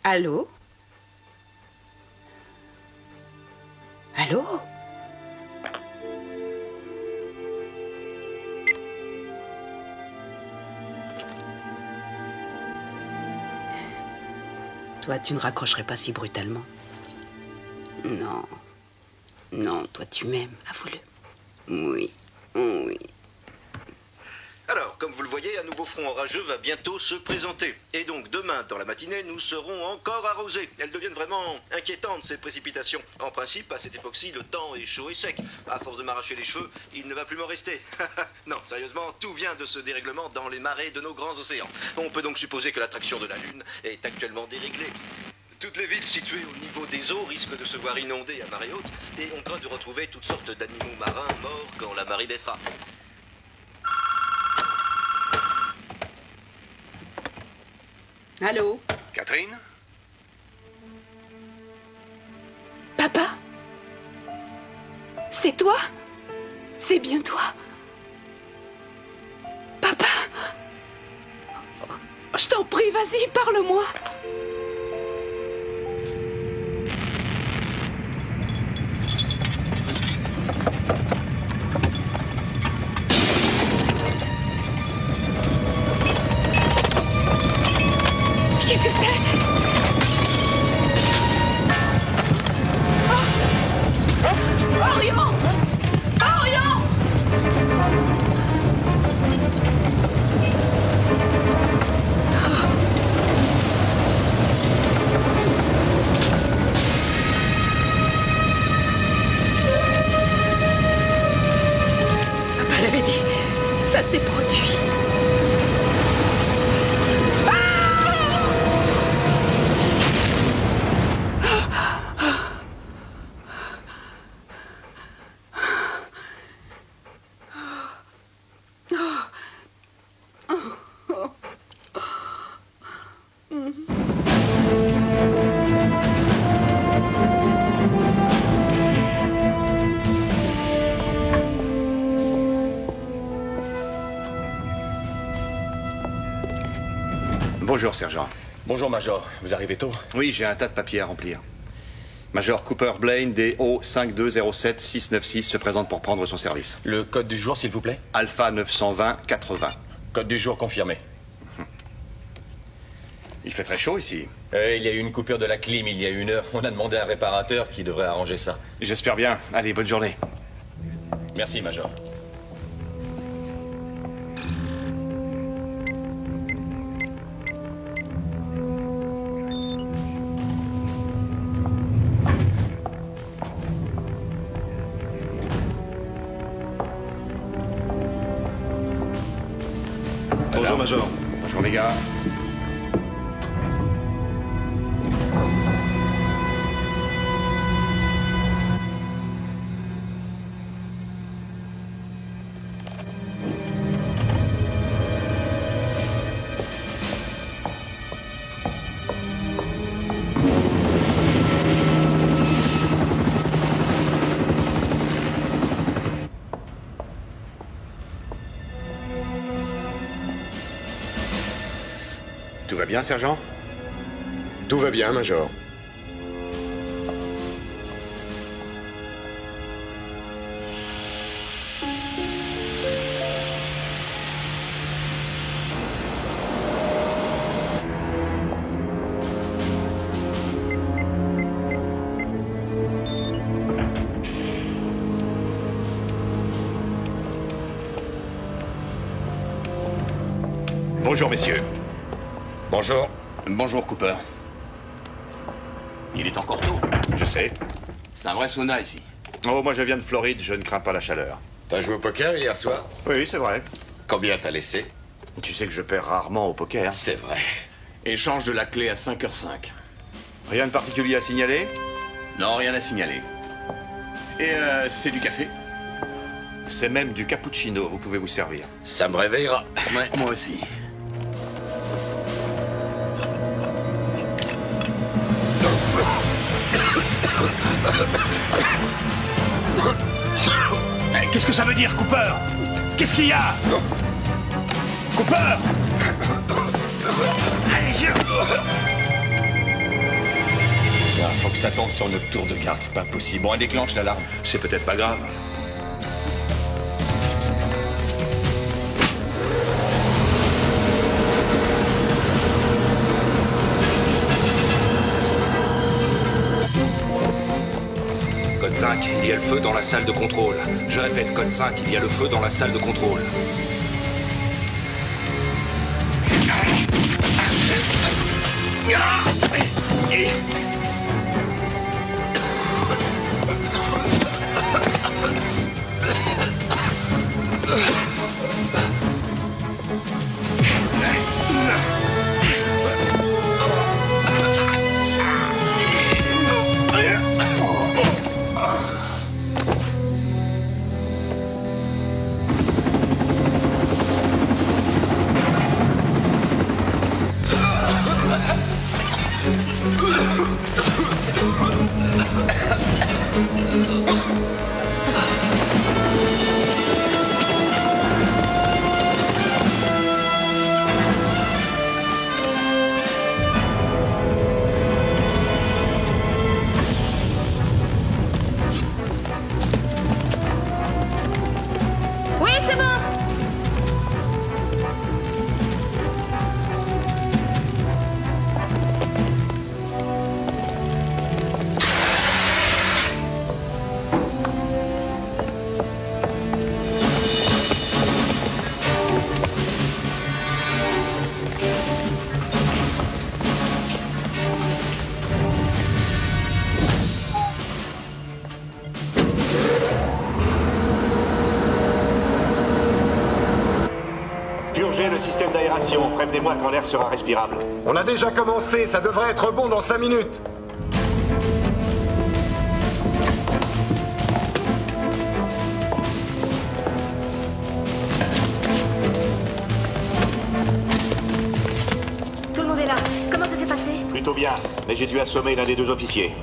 Allô? Allô? Toi, tu ne raccrocherais pas si brutalement. Non. Non, toi, tu m'aimes, avoue-le. Oui. Oui. Alors, comme vous le voyez, un nouveau front orageux va bientôt se présenter. Et donc, demain, dans la matinée, nous serons encore arrosés. Elles deviennent vraiment inquiétantes, ces précipitations. En principe, à cette époque-ci, le temps est chaud et sec. À force de m'arracher les cheveux, il ne va plus m'en rester. Non, sérieusement, tout vient de ce dérèglement dans les marées de nos grands océans. On peut donc supposer que l'attraction de la Lune est actuellement déréglée. Toutes les villes situées au niveau des eaux risquent de se voir inondées à marée haute, et on craint de retrouver toutes sortes d'animaux marins morts quand la marée baissera. Allô? Catherine? Papa? C'est toi? C'est bien toi? Papa? Je t'en prie, vas-y, parle-moi. Qu'est-ce que c'est? Orion! Orion! Papa l'avait dit. Ça s'est produit. Bonjour, sergent. Bonjour, Major. Vous arrivez tôt? Oui, j'ai un tas de papiers à remplir. Major Cooper Blaine, DO 5207696, se présente pour prendre son service. Le code du jour, s'il vous plaît? Alpha 920-80. Code du jour confirmé. Il fait très chaud ici. Il y a eu une coupure de la clim il y a 1 heure. On a demandé à un réparateur qui devrait arranger ça. J'espère bien. Allez, bonne journée. Merci, Major. Bonjour, Major. Bonjour, les gars. Tout va bien, sergent? Tout va bien, Major. Bonjour, messieurs. Bonjour. Bonjour, Cooper. Il est encore tôt. Je sais. C'est un vrai sauna ici. Oh, moi, je viens de Floride, je ne crains pas la chaleur. T'as joué au poker hier soir? Oui, c'est vrai. Combien t'as laissé? Tu sais que je perds rarement au poker. C'est vrai. Échange de la clé à 5h05. Rien de particulier à signaler? Non, rien à signaler. Et c'est du café? C'est même du cappuccino, vous pouvez vous servir. Ça me réveillera. Ouais, moi aussi. Qu'est-ce que ça veut dire, Cooper? Qu'est-ce qu'il y a? Cooper! Allez, viens! que ça tombe sur notre tour de garde, c'est pas possible. Bon, elle déclenche l'alarme. C'est peut-être pas grave. Code 5, il y a le feu dans la salle de contrôle. Je répète, code 5, il y a le feu dans la salle de contrôle. Oui, c'est bon. Purgez le système d'aération. Prévenez-moi quand l'air sera respirable. On a déjà commencé, ça devrait être bon dans 5 minutes. Tout le monde est là. Comment ça s'est passé? Plutôt bien, mais j'ai dû assommer l'un des deux officiers.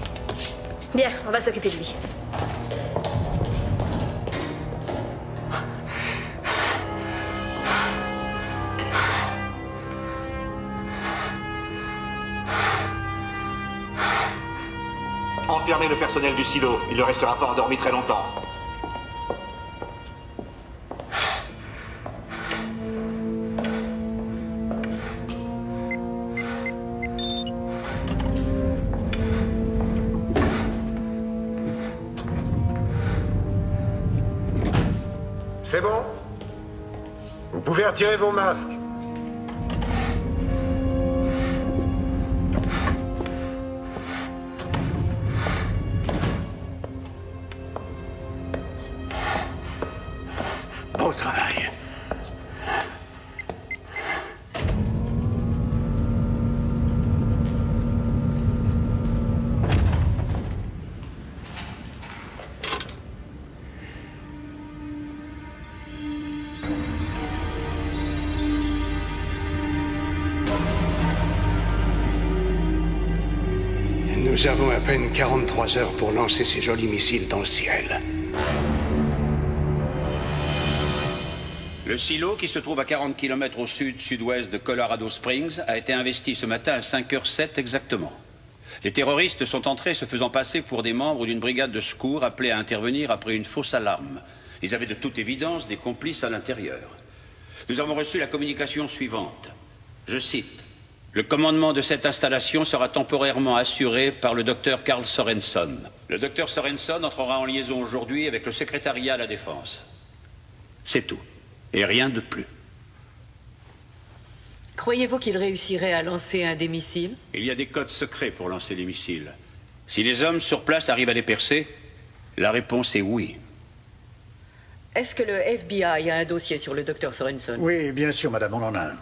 Bien, on va s'occuper de lui. Enfermez le personnel du silo. Il ne restera pas endormi très longtemps. C'est bon? Vous pouvez retirer vos masques. Bon travail. Nous avons à peine 43 heures pour lancer ces jolis missiles dans le ciel. Le silo, qui se trouve à 40 km au sud-sud-ouest de Colorado Springs, a été investi ce matin à 5h07 exactement. Les terroristes sont entrés se faisant passer pour des membres d'une brigade de secours appelés à intervenir après une fausse alarme. Ils avaient de toute évidence des complices à l'intérieur. Nous avons reçu la communication suivante. Je cite. Le commandement de cette installation sera temporairement assuré par le docteur Carl Sorenson. Le docteur Sorenson entrera en liaison aujourd'hui avec le secrétariat à la Défense. C'est tout. Et rien de plus. Croyez-vous qu'il réussirait à lancer un des missiles? Il y a des codes secrets pour lancer les missiles. Si les hommes sur place arrivent à les percer, la réponse est oui. Est-ce que le FBI a un dossier sur le docteur Sorenson? Oui, bien sûr, madame, on en a un.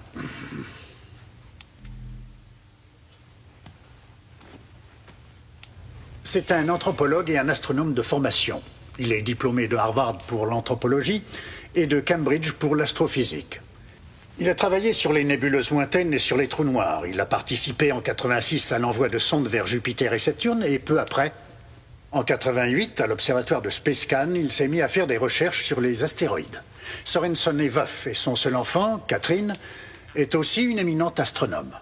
C'est un anthropologue et un astronome de formation. Il est diplômé de Harvard pour l'anthropologie et de Cambridge pour l'astrophysique. Il a travaillé sur les nébuleuses lointaines et sur les trous noirs. Il a participé en 86 à l'envoi de sondes vers Jupiter et Saturne et peu après, en 88, à l'observatoire de Spacecan, il s'est mis à faire des recherches sur les astéroïdes. Sorenson est veuf et son seul enfant, Catherine, est aussi une éminente astronome.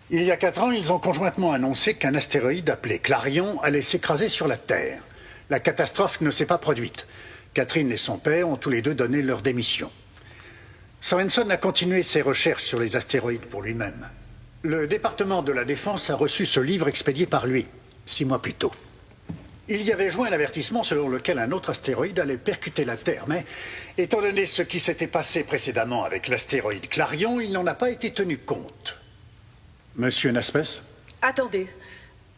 Il y a 4 ans, ils ont conjointement annoncé qu'un astéroïde appelé Clarion allait s'écraser sur la Terre. La catastrophe ne s'est pas produite. Catherine et son père ont tous les deux donné leur démission. Sorensen a continué ses recherches sur les astéroïdes pour lui-même. Le département de la Défense a reçu ce livre expédié par lui, 6 mois plus tôt. Il y avait joint l'avertissement selon lequel un autre astéroïde allait percuter la Terre, mais étant donné ce qui s'était passé précédemment avec l'astéroïde Clarion, il n'en a pas été tenu compte. Monsieur Naspers? Attendez.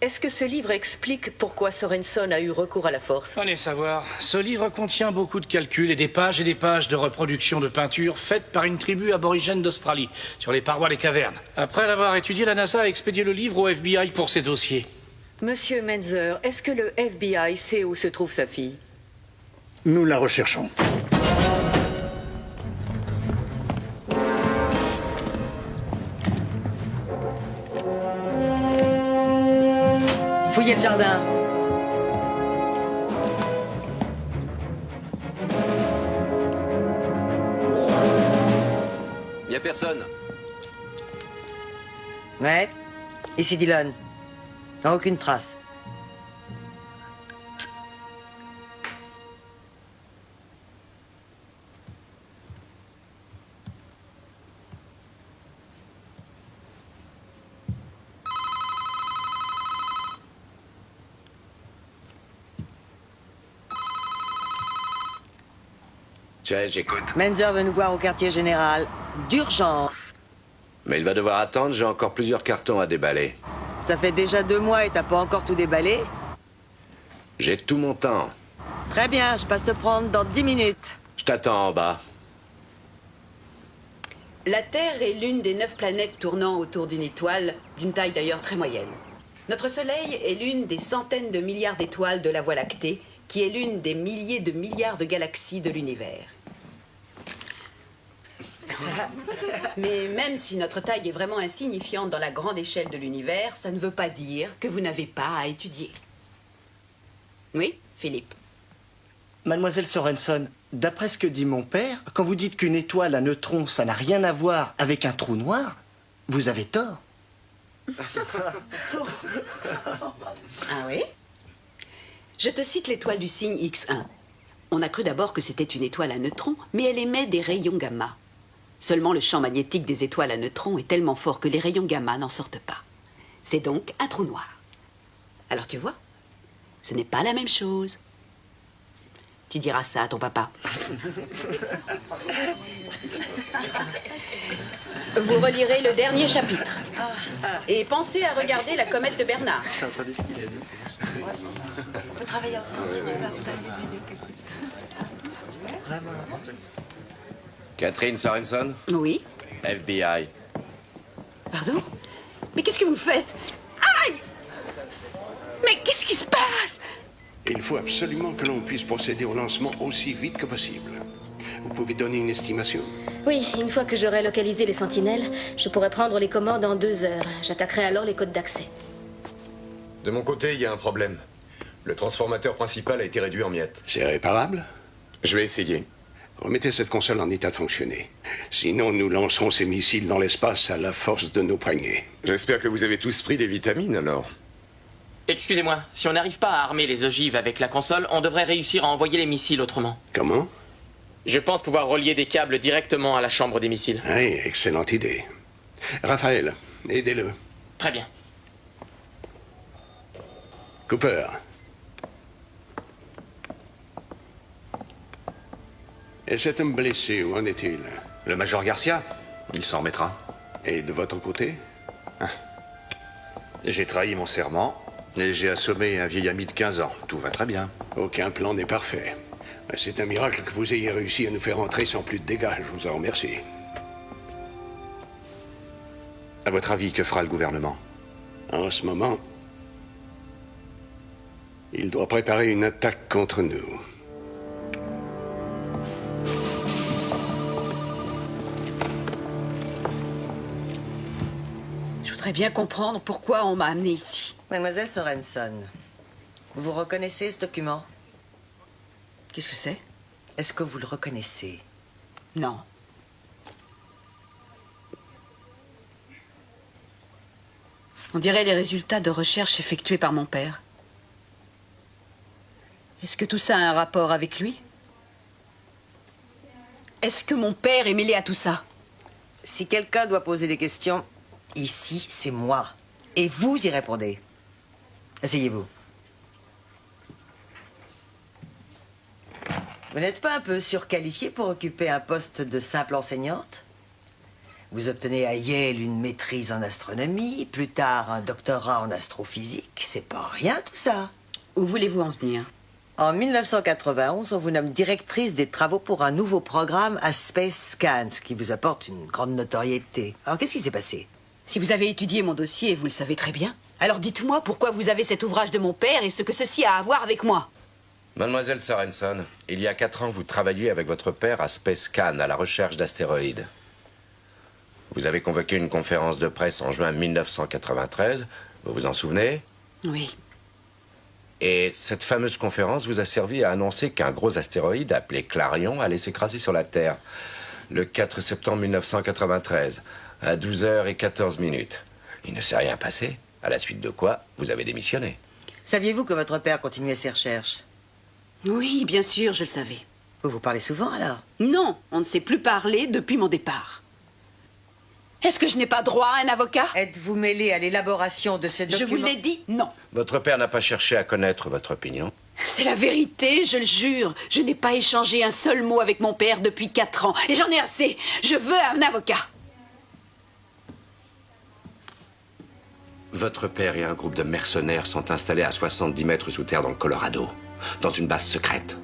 Est-ce que ce livre explique pourquoi Sorensen a eu recours à la force? Allez savoir. Ce livre contient beaucoup de calculs et des pages de reproduction de peintures faites par une tribu aborigène d'Australie, sur les parois des cavernes. Après l'avoir étudié, la NASA a expédié le livre au FBI pour ses dossiers. Monsieur Menzer, est-ce que le FBI sait où se trouve sa fille? Nous la recherchons. Fouillez le jardin. Y a personne. Ouais. Ici Dillon. Aucune trace. Tiens, j'écoute. Menzer veut nous voir au quartier général. D'urgence. Mais il va devoir attendre, j'ai encore plusieurs cartons à déballer. Ça fait déjà 2 mois et t'as pas encore tout déballé? J'ai tout mon temps. Très bien, je passe te prendre dans 10 minutes. Je t'attends en bas. La Terre est l'une des 9 planètes tournant autour d'une étoile, d'une taille d'ailleurs très moyenne. Notre Soleil est l'une des centaines de milliards d'étoiles de la Voie lactée, qui est l'une des milliers de milliards de galaxies de l'univers. Mais même si notre taille est vraiment insignifiante dans la grande échelle de l'univers, ça ne veut pas dire que vous n'avez pas à étudier. Oui, Philippe? Mademoiselle Sorensen, d'après ce que dit mon père, quand vous dites qu'une étoile à neutrons, ça n'a rien à voir avec un trou noir, vous avez tort. Ah oui? Je te cite l'étoile du signe X1. On a cru d'abord que c'était une étoile à neutrons, mais elle émet des rayons gamma. Seulement le champ magnétique des étoiles à neutrons est tellement fort que les rayons gamma n'en sortent pas. C'est donc un trou noir. Alors tu vois, ce n'est pas la même chose. Tu diras ça à ton papa. Vous relirez le dernier chapitre. Et pensez à regarder la comète de Bernard. On peut travailler ensemble si tu veux après. Vraiment n'importe quoi. Catherine Sorensen? Oui. FBI. Pardon? Mais qu'est-ce que vous faites? Aïe! Mais qu'est-ce qui se passe? Il faut absolument que l'on puisse procéder au lancement aussi vite que possible. Vous pouvez donner une estimation? Oui, une fois que j'aurai localisé les sentinelles, je pourrai prendre les commandes en 2 heures. J'attaquerai alors les codes d'accès. De mon côté, il y a un problème. Le transformateur principal a été réduit en miettes. C'est réparable? Je vais essayer. Remettez cette console en état de fonctionner. Sinon, nous lancerons ces missiles dans l'espace à la force de nos poignets. J'espère que vous avez tous pris des vitamines, alors. Excusez-moi, si on n'arrive pas à armer les ogives avec la console, on devrait réussir à envoyer les missiles autrement. Comment? Je pense pouvoir relier des câbles directement à la chambre des missiles. Oui, excellente idée. Raphaël, aidez-le. Très bien. Cooper. Et cet homme blessé, où en est-il? Le major Garcia, il s'en remettra. Et de votre côté? J'ai trahi mon serment et j'ai assommé un vieil ami de 15 ans. Tout va très bien. Aucun plan n'est parfait. C'est un miracle que vous ayez réussi à nous faire entrer sans plus de dégâts. Je vous en remercie. À votre avis, que fera le gouvernement? En ce moment, il doit préparer une attaque contre nous. Je voudrais bien comprendre pourquoi on m'a amené ici. Mademoiselle Sorensen, vous reconnaissez ce document? Qu'est-ce que c'est? Est-ce que vous le reconnaissez? Non. On dirait les résultats de recherches effectuées par mon père. Est-ce que tout ça a un rapport avec lui? Est-ce que mon père est mêlé à tout ça? Si quelqu'un doit poser des questions, ici, c'est moi. Et vous y répondez. Asseyez-vous. Vous n'êtes pas un peu surqualifié pour occuper un poste de simple enseignante? Vous obtenez à Yale une maîtrise en astronomie, plus tard un doctorat en astrophysique. C'est pas rien tout ça. Où voulez-vous en venir? En 1991, on vous nomme directrice des travaux pour un nouveau programme à Space Scan, ce qui vous apporte une grande notoriété. Alors qu'est-ce qui s'est passé? Si vous avez étudié mon dossier, vous le savez très bien. Alors dites-moi pourquoi vous avez cet ouvrage de mon père et ce que ceci a à voir avec moi. Mademoiselle Sorenson, il y a 4 ans, vous travailliez avec votre père à Space Scan, à la recherche d'astéroïdes. Vous avez convoqué une conférence de presse en juin 1993, vous vous en souvenez? Oui. Et cette fameuse conférence vous a servi à annoncer qu'un gros astéroïde appelé Clarion allait s'écraser sur la Terre le 4 septembre 1993, à 12h14. Il ne s'est rien passé, à la suite de quoi vous avez démissionné. Saviez-vous que votre père continuait ses recherches? Oui, bien sûr, je le savais. Vous vous parlez souvent alors? Non, on ne s'est plus parlé depuis mon départ. Est-ce que je n'ai pas droit à un avocat? Êtes-vous mêlé à l'élaboration de ce document? Je vous l'ai dit, non. Votre père n'a pas cherché à connaître votre opinion? C'est la vérité, je le jure. Je n'ai pas échangé un seul mot avec mon père depuis 4 ans. Et j'en ai assez. Je veux un avocat. Votre père et un groupe de mercenaires sont installés à 70 mètres sous terre dans le Colorado, dans une base secrète,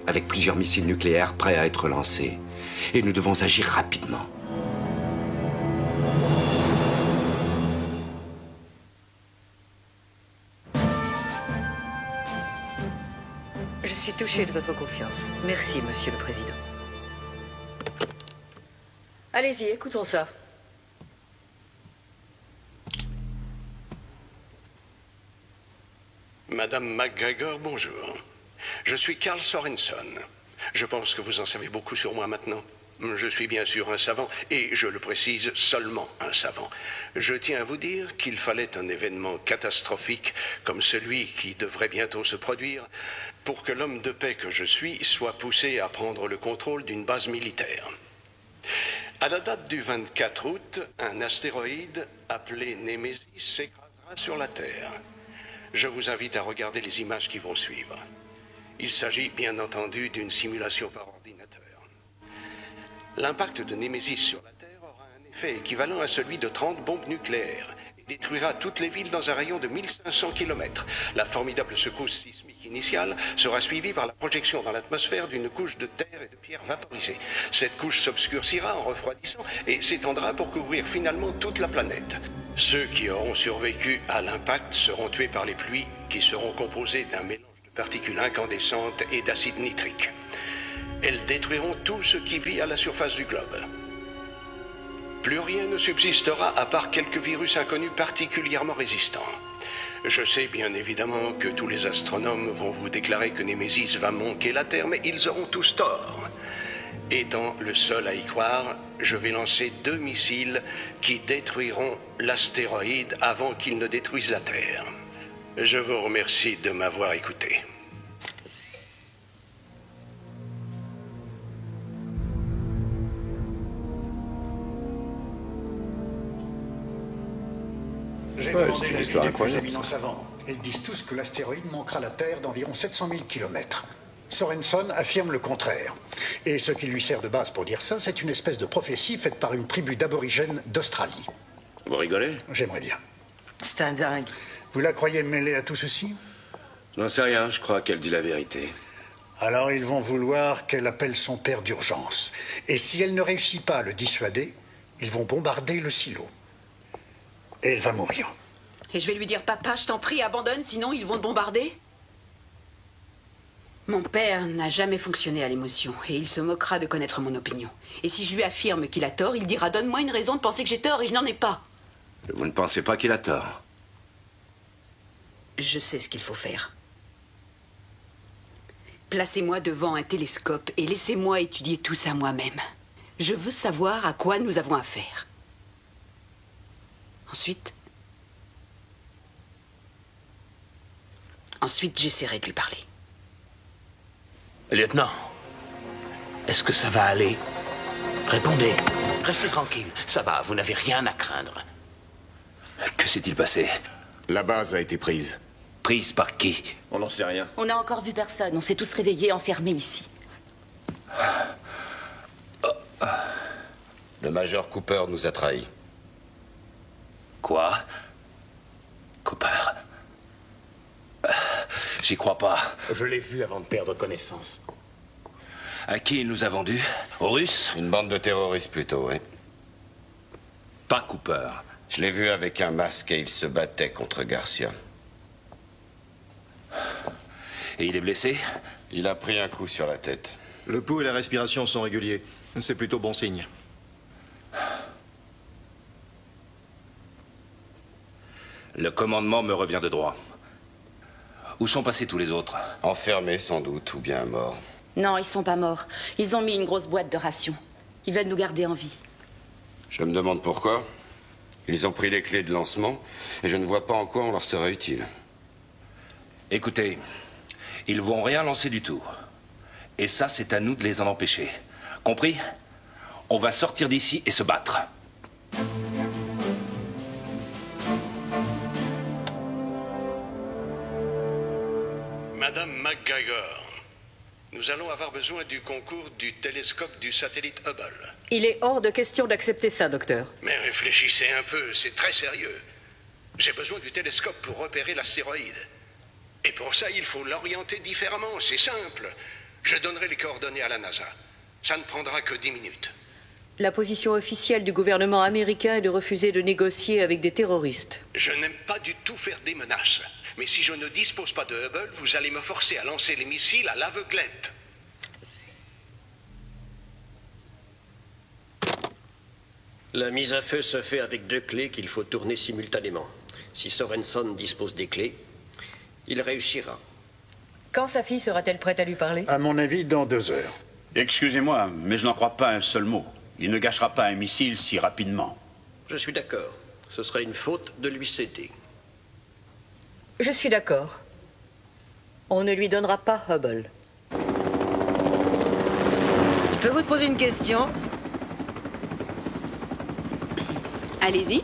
avec plusieurs missiles nucléaires prêts à être lancés. Et nous devons agir rapidement. Je suis touchée de votre confiance. Merci, Monsieur le Président. Allez-y, écoutons ça. Madame McGregor, bonjour. Je suis Carl Sorenson. Je pense que vous en savez beaucoup sur moi maintenant. Je suis bien sûr un savant, et je le précise, seulement un savant. Je tiens à vous dire qu'il fallait un événement catastrophique comme celui qui devrait bientôt se produire pour que l'homme de paix que je suis soit poussé à prendre le contrôle d'une base militaire. À la date du 24 août, un astéroïde appelé Némésis s'écrasera sur la Terre. Je vous invite à regarder les images qui vont suivre. Il s'agit bien entendu d'une simulation par ordinateur. L'impact de Némésis sur la Terre aura un effet équivalent à celui de 30 bombes nucléaires et détruira toutes les villes dans un rayon de 1500 km. La formidable secousse sismique initiale sera suivie par la projection dans l'atmosphère d'une couche de terre et de pierres vaporisées. Cette couche s'obscurcira en refroidissant et s'étendra pour couvrir finalement toute la planète. Ceux qui auront survécu à l'impact seront tués par les pluies qui seront composées d'un mélange de particules incandescentes et d'acide nitrique. Elles détruiront tout ce qui vit à la surface du globe. Plus rien ne subsistera à part quelques virus inconnus particulièrement résistants. Je sais bien évidemment que tous les astronomes vont vous déclarer que Némésis va manquer la Terre, mais ils auront tous tort. Étant le seul à y croire, je vais lancer 2 missiles qui détruiront l'astéroïde avant qu'il ne détruise la Terre. Je vous remercie de m'avoir écouté. J'ai demandé l'avis des plus éminents savants. Ils disent tous que l'astéroïde manquera la Terre d'environ 700 000 km. Sorenson affirme le contraire. Et ce qui lui sert de base pour dire ça, c'est une espèce de prophétie faite par une tribu d'aborigènes d'Australie. Vous rigolez? J'aimerais bien. C'est un dingue. Vous la croyez mêlée à tout ceci? J'en sais rien, je crois qu'elle dit la vérité. Alors ils vont vouloir qu'elle appelle son père d'urgence. Et si elle ne réussit pas à le dissuader, ils vont bombarder le silo. Et elle va mourir. Et je vais lui dire, papa, je t'en prie, abandonne, sinon ils vont te bombarder. Mon père n'a jamais fonctionné à l'émotion, et il se moquera de connaître mon opinion. Et si je lui affirme qu'il a tort, il dira, donne-moi une raison de penser que j'ai tort, et je n'en ai pas. Vous ne pensez pas qu'il a tort? Je sais ce qu'il faut faire. Placez-moi devant un télescope et laissez-moi étudier tout ça moi-même. Je veux savoir à quoi nous avons affaire. Ensuite, Ensuite, j'essaierai de lui parler. Lieutenant, est-ce que ça va aller? Répondez. Restez tranquille. Ça va, vous n'avez rien à craindre. Que s'est-il passé? La base a été prise. Prise par qui? On n'en sait rien. On n'a encore vu personne. On s'est tous réveillés, enfermés ici. Le major Cooper nous a trahis. Quoi? Cooper? J'y crois pas. Je l'ai vu avant de perdre connaissance. À qui il nous a vendu? Aux Russes? Une bande de terroristes plutôt, oui. Pas Cooper. Je l'ai vu avec un masque et il se battait contre Garcia. Et il est blessé? Il a pris un coup sur la tête. Le pouls et la respiration sont réguliers. C'est plutôt bon signe. Le commandement me revient de droit. Où sont passés tous les autres? Enfermés sans doute, ou bien morts. Non, ils sont pas morts. Ils ont mis une grosse boîte de rations. Ils veulent nous garder en vie. Je me demande pourquoi. Ils ont pris les clés de lancement et je ne vois pas en quoi on leur sera utile. Écoutez, ils vont rien lancer du tout. Et ça, c'est à nous de les en empêcher. Compris? On va sortir d'ici et se battre. Madame McGregor, nous allons avoir besoin du concours du télescope du satellite Hubble. Il est hors de question d'accepter ça, docteur. Mais réfléchissez un peu, c'est très sérieux. J'ai besoin du télescope pour repérer l'astéroïde. Et pour ça, il faut l'orienter différemment, c'est simple. Je donnerai les coordonnées à la NASA. Ça ne prendra que 10 minutes. La position officielle du gouvernement américain est de refuser de négocier avec des terroristes. Je n'aime pas du tout faire des menaces. Mais si je ne dispose pas de Hubble, vous allez me forcer à lancer les missiles à l'aveuglette. La mise à feu se fait avec 2 clés qu'il faut tourner simultanément. Si Sorenson dispose des clés, il réussira. Quand sa fille sera-t-elle prête à lui parler? À mon avis, dans 2 heures. Excusez-moi, mais je n'en crois pas un seul mot. Il ne gâchera pas un missile si rapidement. Je suis d'accord. Ce serait une faute de lui céder. Je suis d'accord. On ne lui donnera pas Hubble. Je peux vous poser une question? Allez-y.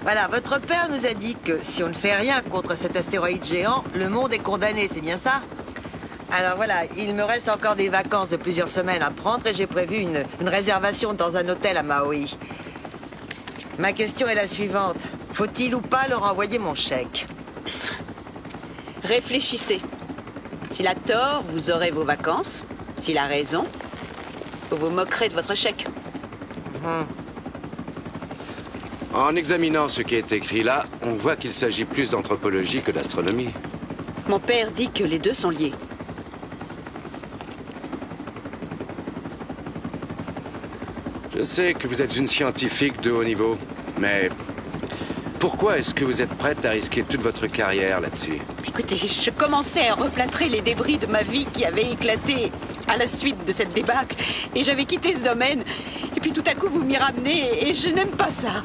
Voilà, votre père nous a dit que si on ne fait rien contre cet astéroïde géant, le monde est condamné, c'est bien ça? Alors voilà, il me reste encore des vacances de plusieurs semaines à prendre et j'ai prévu une réservation dans un hôtel à Maui. Ma question est la suivante. Faut-il ou pas leur envoyer mon chèque? Réfléchissez. S'il a tort, vous aurez vos vacances. S'il a raison, vous vous moquerez de votre chèque. En examinant ce qui est écrit là, on voit qu'il s'agit plus d'anthropologie que d'astronomie. Mon père dit que les deux sont liés. Je sais que vous êtes une scientifique de haut niveau, mais pourquoi est-ce que vous êtes prête à risquer toute votre carrière là-dessus? Écoutez, je commençais à replâtrer les débris de ma vie qui avaient éclaté à la suite de cette débâcle. Et j'avais quitté ce domaine. Et puis tout à coup, vous m'y ramenez et je n'aime pas ça.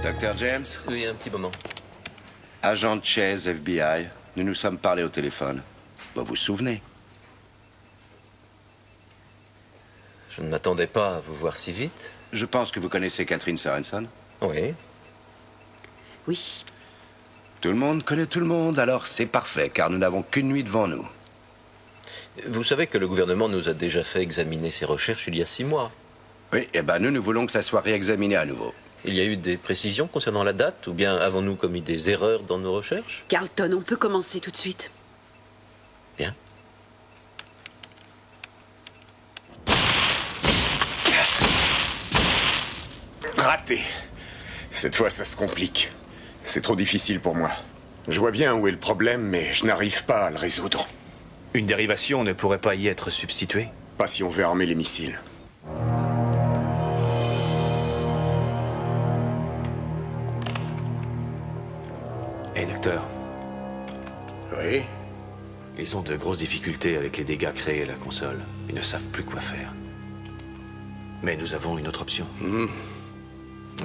Dr. James? Oui, un petit moment. Agent Chase, FBI. Nous nous sommes parlé au téléphone. Vous vous souvenez? Je ne m'attendais pas à vous voir si vite. Je pense que vous connaissez Catherine Sorenson. Oui. Oui. Tout le monde connaît tout le monde, alors c'est parfait, car nous n'avons qu'une nuit devant nous. Vous savez que le gouvernement nous a déjà fait examiner ses recherches il y a 6 mois. Oui, eh ben nous voulons que ça soit réexaminé à nouveau. Il y a eu des précisions concernant la date, ou bien avons-nous commis des erreurs dans nos recherches? Carlton, on peut commencer tout de suite. Bien. Raté. Cette fois, ça se complique. C'est trop difficile pour moi. Je vois bien où est le problème, mais je n'arrive pas à le résoudre. Une dérivation ne pourrait pas y être substituée? Pas si on veut armer les missiles. Hé, docteur. Oui? Ils ont de grosses difficultés avec les dégâts créés à la console. Ils ne savent plus quoi faire. Mais nous avons une autre option.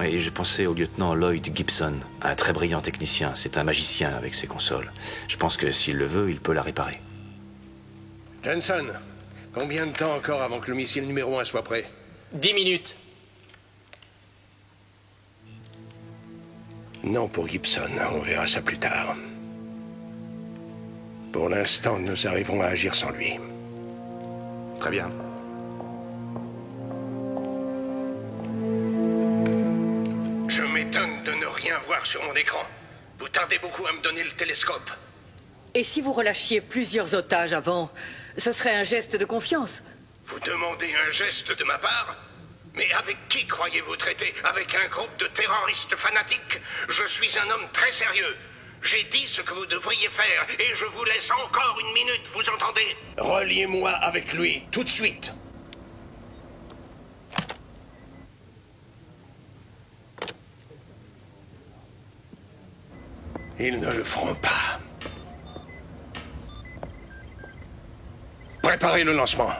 Et je pensais au lieutenant Lloyd Gibson, un très brillant technicien. C'est un magicien avec ses consoles. Je pense que s'il le veut, il peut la réparer. Jensen, combien de temps encore avant que le missile numéro 1 soit prêt? 10 minutes. Non pour Gibson, on verra ça plus tard. Pour l'instant, nous arriverons à agir sans lui. Très bien. Je m'étonne de ne rien voir sur mon écran. Vous tardez beaucoup à me donner le télescope. Et si vous relâchiez plusieurs otages avant, ce serait un geste de confiance. Vous demandez un geste de ma part? Mais avec qui croyez-vous traiter? Avec un groupe de terroristes fanatiques? Je suis un homme très sérieux. J'ai dit ce que vous devriez faire et je vous laisse encore une minute, vous entendez? Reliez-moi avec lui, tout de suite. Ils ne le feront pas. Préparez le lancement.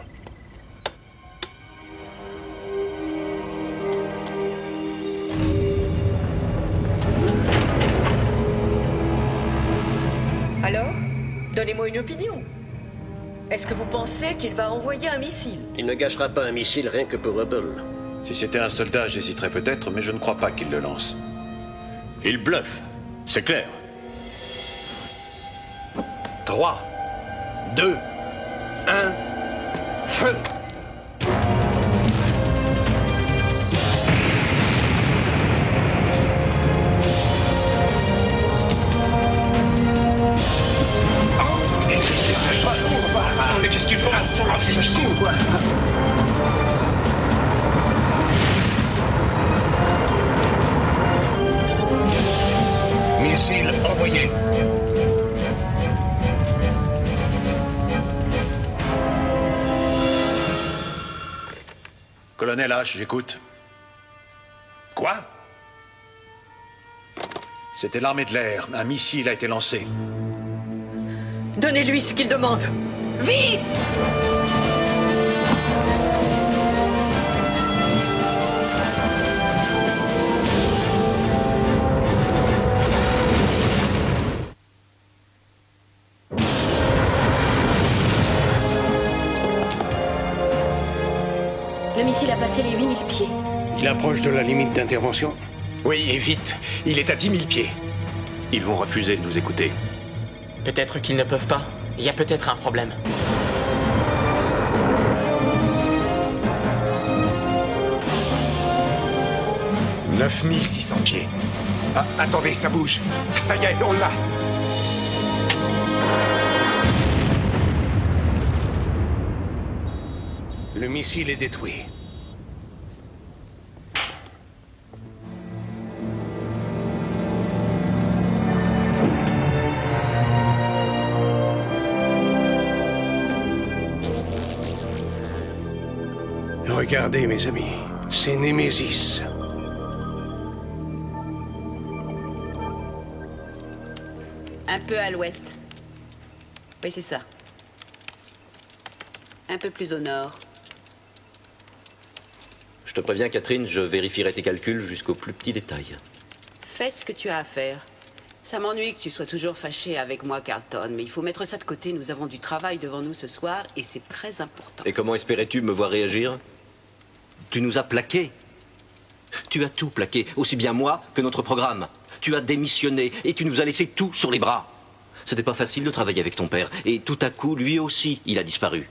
Alors, donnez-moi une opinion. Est-ce que vous pensez qu'il va envoyer un missile? Il ne gâchera pas un missile rien que pour Hubble. Si c'était un soldat, j'hésiterais peut-être, mais je ne crois pas qu'il le lance. Il bluffe, c'est clair. 3, 2, 1, feu! Mais qu'est-ce qu'il faut? Missile envoyé. Colonel H, j'écoute. Quoi? C'était l'armée de l'air. Un missile a été lancé. Donnez-lui ce qu'il demande. Vite! Le missile a passé les 8000 pieds. Il approche de la limite d'intervention? Oui, et vite. Il est à 10 000 pieds. Ils vont refuser de nous écouter. Peut-être qu'ils ne peuvent pas. Il y a peut-être un problème. « 9600 pieds. Ah, attendez, ça bouge. Ça y est, on l'a. Le missile est détruit. Regardez, mes amis, c'est Némésis. Un peu à l'ouest. Oui, c'est ça. Un peu plus au nord. Je te préviens, Catherine, je vérifierai tes calculs jusqu'au plus petit détail. Fais ce que tu as à faire. Ça m'ennuie que tu sois toujours fâché avec moi, Carlton, mais il faut mettre ça de côté. Nous avons du travail devant nous ce soir et c'est très important. Et comment espérais-tu me voir réagir? Tu nous as plaqués. Tu as tout plaqué, aussi bien moi que notre programme. Tu as démissionné et tu nous as laissé tout sur les bras. C'était pas facile de travailler avec ton père. Et tout à coup, lui aussi, il a disparu.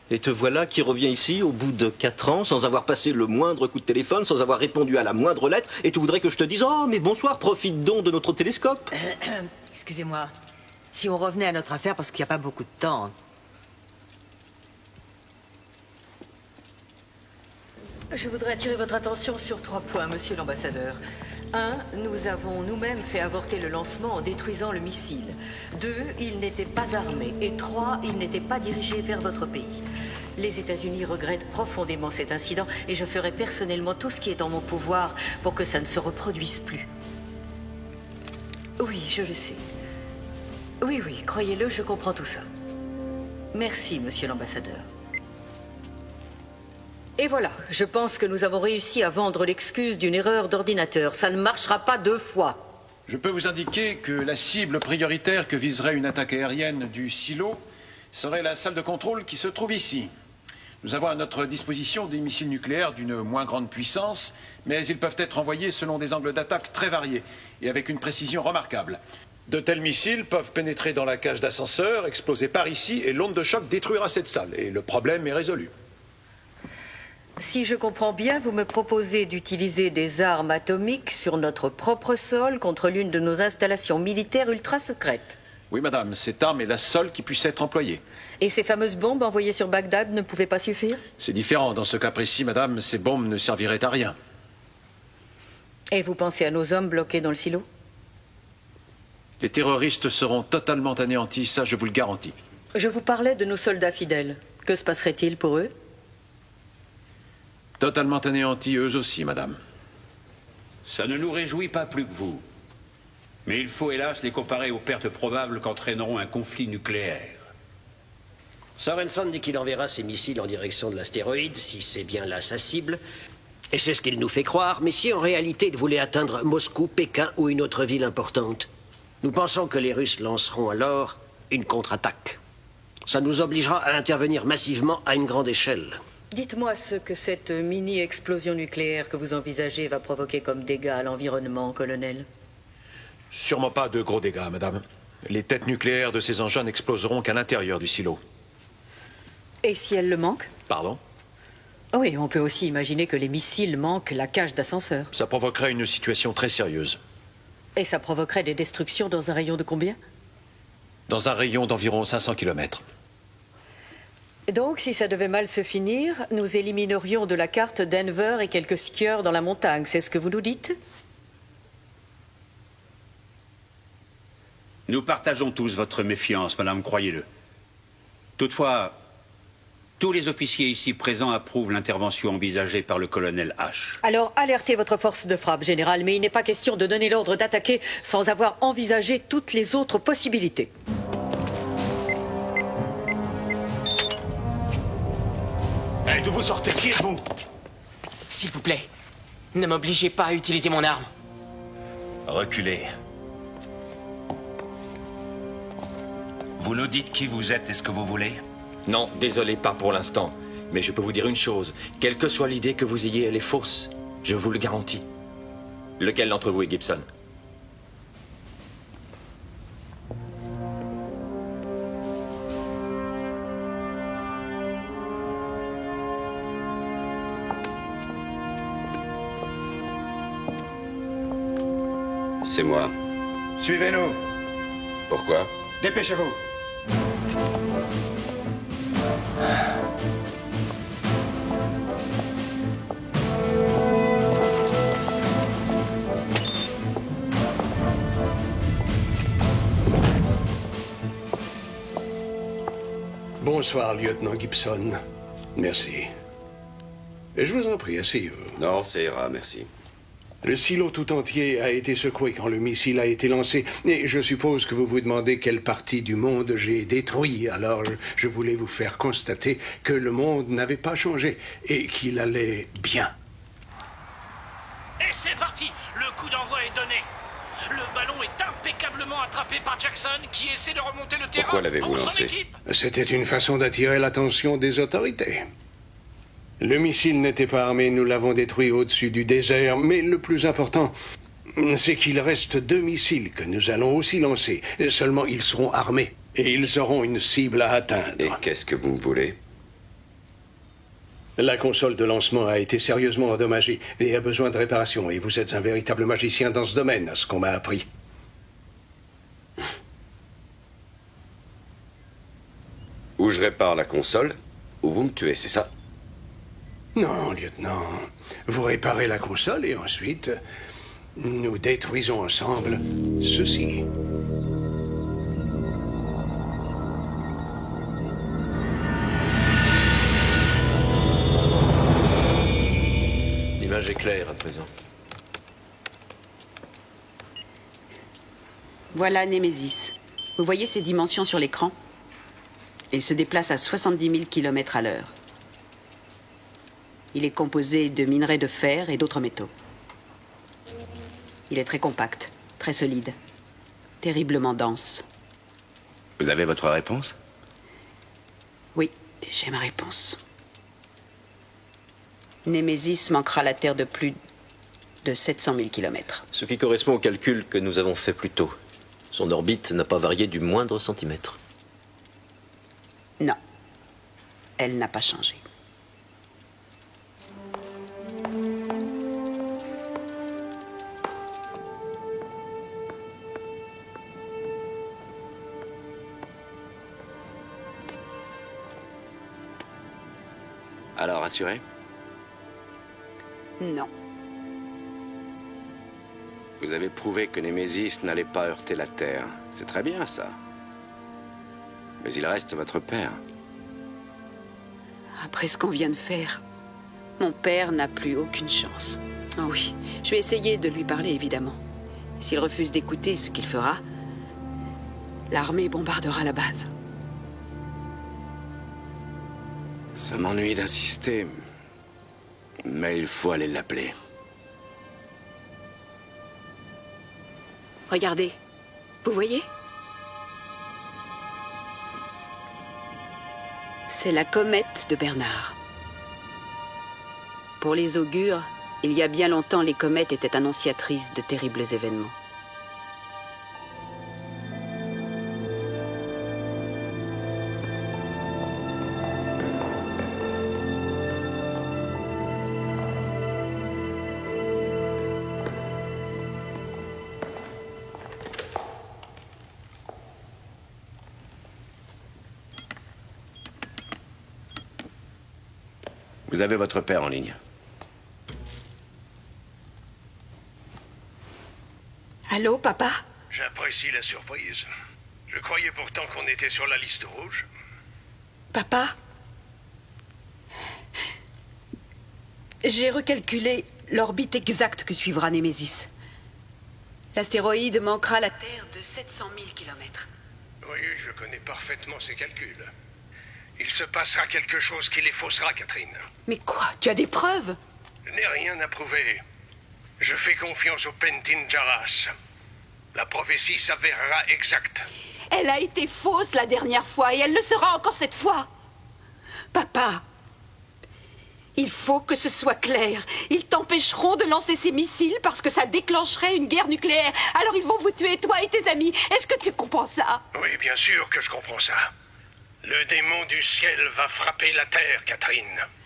Et te voilà qui revient ici au bout de 4 ans, sans avoir passé le moindre coup de téléphone, sans avoir répondu à la moindre lettre, et tu voudrais que je te dise « Oh, mais bonsoir, profite donc de notre télescope !» Excusez-moi. Si on revenait à notre affaire, parce qu'il n'y a pas beaucoup de temps. Je voudrais attirer votre attention sur 3 points, monsieur l'ambassadeur. 1. Nous avons nous-mêmes fait avorter le lancement en détruisant le missile. 2. Il n'était pas armé. Et 3. Il n'était pas dirigé vers votre pays. Les États-Unis regrettent profondément cet incident et je ferai personnellement tout ce qui est en mon pouvoir pour que ça ne se reproduise plus. Oui, je le sais. Oui, croyez-le, je comprends tout ça. Merci, monsieur l'ambassadeur. Et voilà, je pense que nous avons réussi à vendre l'excuse d'une erreur d'ordinateur. Ça ne marchera pas 2 fois. Je peux vous indiquer que la cible prioritaire que viserait une attaque aérienne du silo serait la salle de contrôle qui se trouve ici. Nous avons à notre disposition des missiles nucléaires d'une moins grande puissance, mais ils peuvent être envoyés selon des angles d'attaque très variés et avec une précision remarquable. De tels missiles peuvent pénétrer dans la cage d'ascenseur, exploser par ici, et l'onde de choc détruira cette salle. Et le problème est résolu. Si je comprends bien, vous me proposez d'utiliser des armes atomiques sur notre propre sol contre l'une de nos installations militaires ultra secrètes. Oui, madame, cette arme est la seule qui puisse être employée. Et ces fameuses bombes envoyées sur Bagdad ne pouvaient pas suffire? C'est différent. Dans ce cas précis, madame, ces bombes ne serviraient à rien. Et vous pensez à nos hommes bloqués dans le silo? Les terroristes seront totalement anéantis, ça je vous le garantis. Je vous parlais de nos soldats fidèles. Que se passerait-il pour eux? Totalement anéantis eux aussi, madame. Ça ne nous réjouit pas plus que vous. Mais il faut hélas les comparer aux pertes probables qu'entraîneront un conflit nucléaire. Sorensen dit qu'il enverra ses missiles en direction de l'astéroïde, si c'est bien là sa cible. Et c'est ce qu'il nous fait croire, mais si en réalité il voulait atteindre Moscou, Pékin ou une autre ville importante, nous pensons que les Russes lanceront alors une contre-attaque. Ça nous obligera à intervenir massivement à une grande échelle. Dites-moi ce que cette mini-explosion nucléaire que vous envisagez va provoquer comme dégâts à l'environnement, colonel. Sûrement pas de gros dégâts, madame. Les têtes nucléaires de ces engins n'exploseront qu'à l'intérieur du silo. Et si elles le manquent? Pardon? Oui, on peut aussi imaginer que les missiles manquent la cage d'ascenseur. Ça provoquerait une situation très sérieuse. Et ça provoquerait des destructions dans un rayon de combien? Dans un rayon d'environ 500 km. Donc, si ça devait mal se finir, nous éliminerions de la carte Denver et quelques skieurs dans la montagne, c'est ce que vous nous dites? Nous partageons tous votre méfiance, madame, croyez-le. Toutefois, tous les officiers ici présents approuvent l'intervention envisagée par le colonel H. Alors, alertez votre force de frappe, général, mais il n'est pas question de donner l'ordre d'attaquer sans avoir envisagé toutes les autres possibilités. Hey, d'où vous sortez? Qui êtes-vous? S'il vous plaît, ne m'obligez pas à utiliser mon arme. Reculez. Vous nous dites qui vous êtes et ce que vous voulez? Non, désolé, pas pour l'instant. Mais je peux vous dire une chose. Quelle que soit l'idée que vous ayez, elle est fausse. Je vous le garantis. Lequel d'entre vous est Gibson? C'est moi. Suivez-nous. Pourquoi? Dépêchez-vous. Bonsoir, lieutenant Gibson. Merci. Je vous en prie, asseyez-vous. Non, ça ira, merci. Le silo tout entier a été secoué quand le missile a été lancé, et je suppose que vous vous demandez quelle partie du monde j'ai détruit. Alors, je voulais vous faire constater que le monde n'avait pas changé et qu'il allait bien. Et c'est parti! Le coup d'envoi est donné. Le ballon est impeccablement attrapé par Jackson qui essaie de remonter le terrain. Pourquoi l'avez-vous pour son lancé? équipe. C'était une façon d'attirer l'attention des autorités. Le missile n'était pas armé, nous l'avons détruit au-dessus du désert, mais le plus important, c'est qu'il reste 2 missiles que nous allons aussi lancer. Seulement, ils seront armés, et ils auront une cible à atteindre. Et qu'est-ce que vous voulez? La console de lancement a été sérieusement endommagée et a besoin de réparation, et vous êtes un véritable magicien dans ce domaine, à ce qu'on m'a appris. Ou je répare la console, ou vous me tuez, c'est ça? Non, lieutenant. Vous réparez la console et ensuite, Nous détruisons ensemble ceci. L'image est claire à présent. Voilà Némésis. Vous voyez ses dimensions sur l'écran? Il se déplace à 70 000 km à l'heure. Il est composé de minerais de fer et d'autres métaux. Il est très compact, très solide, terriblement dense. Vous avez votre réponse? Oui, j'ai ma réponse. Némésis manquera la Terre de plus de 700 000 km. Ce qui correspond au calcul que nous avons fait plus tôt. Son orbite n'a pas varié du moindre centimètre. Non, elle n'a pas changé. Alors, assuré? Non. Vous avez prouvé que Némésis n'allait pas heurter la Terre. C'est très bien, ça. Mais il reste votre père. Après ce qu'on vient de faire, mon père n'a plus aucune chance. Ah oui, je vais essayer de lui parler, évidemment. Et s'il refuse d'écouter ce qu'il fera, l'armée bombardera la base. Ça m'ennuie d'insister, mais il faut aller l'appeler. Regardez, vous voyez? C'est la comète de Bernard. Pour les augures, il y a bien longtemps, les comètes étaient annonciatrices de terribles événements. Vous avez votre père en ligne. Allô, papa? J'apprécie la surprise. Je croyais pourtant qu'on était sur la liste rouge. Papa? J'ai recalculé l'orbite exacte que suivra Némésis. L'astéroïde manquera la Terre de 700 000 km. Oui, je connais parfaitement ces calculs. Il se passera quelque chose qui les faussera, Catherine. Mais quoi? Tu as des preuves? Je n'ai rien à prouver. Je fais confiance au Pentin Jarras. La prophétie s'avérera exacte. Elle a été fausse la dernière fois et elle le sera encore cette fois. Papa, il faut que ce soit clair. Ils t'empêcheront de lancer ces missiles parce que ça déclencherait une guerre nucléaire. Alors ils vont vous tuer, toi et tes amis. Est-ce que tu comprends ça? Oui, bien sûr que je comprends ça. Le démon du ciel va frapper la terre, Catherine.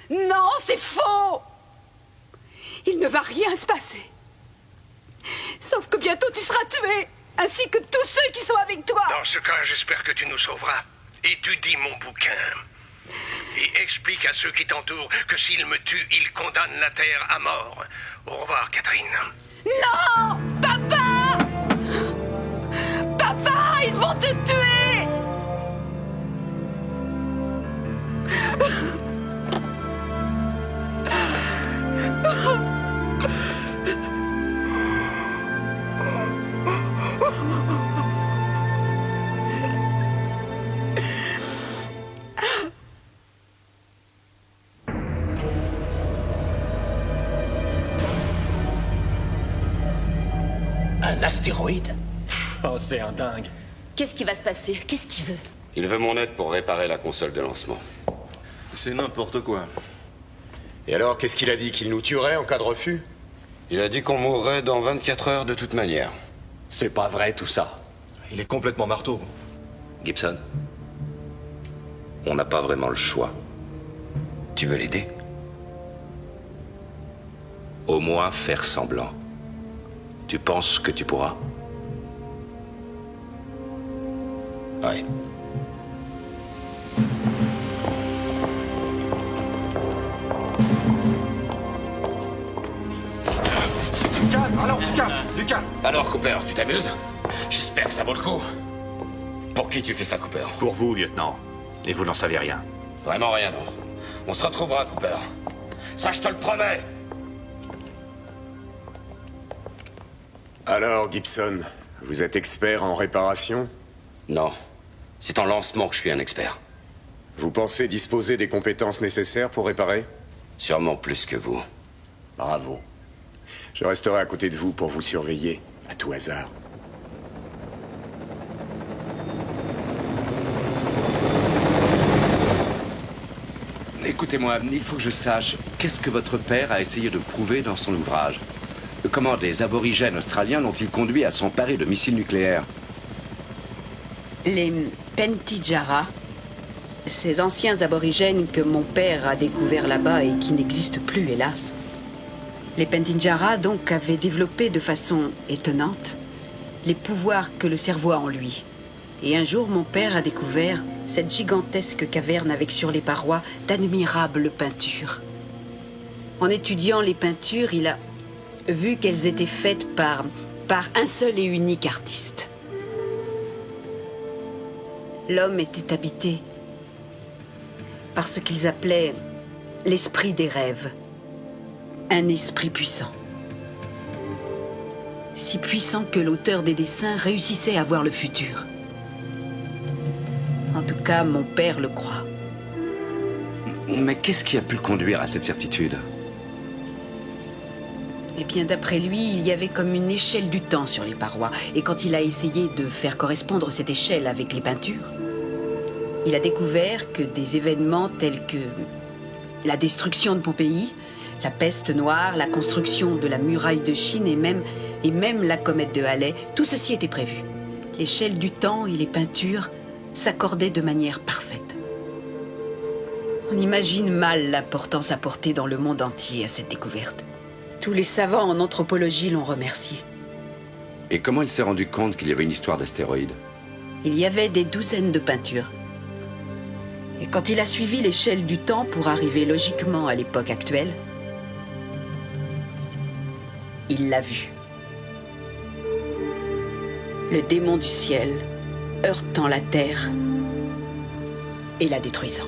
Non, c'est faux! Il ne va rien se passer. Sauf que bientôt tu seras tué, ainsi que tous ceux qui sont avec toi. Dans ce cas, j'espère que tu nous sauveras. Étudie mon bouquin. Et explique à ceux qui t'entourent que s'ils me tuent, ils condamnent la terre à mort. Au revoir, Catherine. Non! Papa! Papa, ils vont te tuer! Un astéroïde? Oh, c'est un dingue. Qu'est-ce qui va se passer? Qu'est-ce qu'il veut? Il veut mon aide pour réparer la console de lancement. C'est n'importe quoi. Et alors, qu'est-ce qu'il a dit? Qu'il nous tuerait en cas de refus? Il a dit qu'on mourrait dans 24 heures de toute manière. C'est pas vrai tout ça. Il est complètement marteau. Gibson, on n'a pas vraiment le choix. Tu veux l'aider? Au moins faire semblant. Tu penses que tu pourras? Ouais. Calme, allons. Lucas! Alors, Cooper, tu t'amuses? J'espère que ça vaut le coup. Pour qui tu fais ça, Cooper? Pour vous, lieutenant. Et vous n'en savez rien. Vraiment rien, non. On se retrouvera, Cooper. Ça, je te le promets. Alors, Gibson, vous êtes expert en réparation? Non. C'est en lancement que je suis un expert. Vous pensez disposer des compétences nécessaires pour réparer? Sûrement plus que vous. Bravo. Je resterai à côté de vous pour vous surveiller, à tout hasard. Écoutez-moi, il faut que je sache, qu'est-ce que votre père a essayé de prouver dans son ouvrage? Comment des aborigènes australiens l'ont-ils conduit à s'emparer de missiles nucléaires? Les Pentijara, ces anciens aborigènes que mon père a découverts là-bas et qui n'existent plus, hélas. Les Pentijara, donc, avaient développé de façon étonnante les pouvoirs que le cerveau a en lui. Et un jour, mon père a découvert cette gigantesque caverne avec sur les parois d'admirables peintures. En étudiant les peintures, il a vu qu'elles étaient faites par un seul et unique artiste. L'homme était habité par ce qu'ils appelaient l'esprit des rêves, un esprit puissant. Si puissant que l'auteur des dessins réussissait à voir le futur. En tout cas, mon père le croit. Mais qu'est-ce qui a pu le conduire à cette certitude? Eh bien, d'après lui, il y avait comme une échelle du temps sur les parois. Et quand il a essayé de faire correspondre cette échelle avec les peintures, il a découvert que des événements tels que la destruction de Pompéi, la peste noire, la construction de la muraille de Chine et même la comète de Halley, tout ceci était prévu. L'échelle du temps et les peintures s'accordaient de manière parfaite. On imagine mal l'importance apportée dans le monde entier à cette découverte. Tous les savants en anthropologie l'ont remercié. Et comment il s'est rendu compte qu'il y avait une histoire d'astéroïdes? Il y avait des douzaines de peintures. Et quand il a suivi l'échelle du temps pour arriver logiquement à l'époque actuelle, il l'a vu. Le démon du ciel heurtant la terre et la détruisant.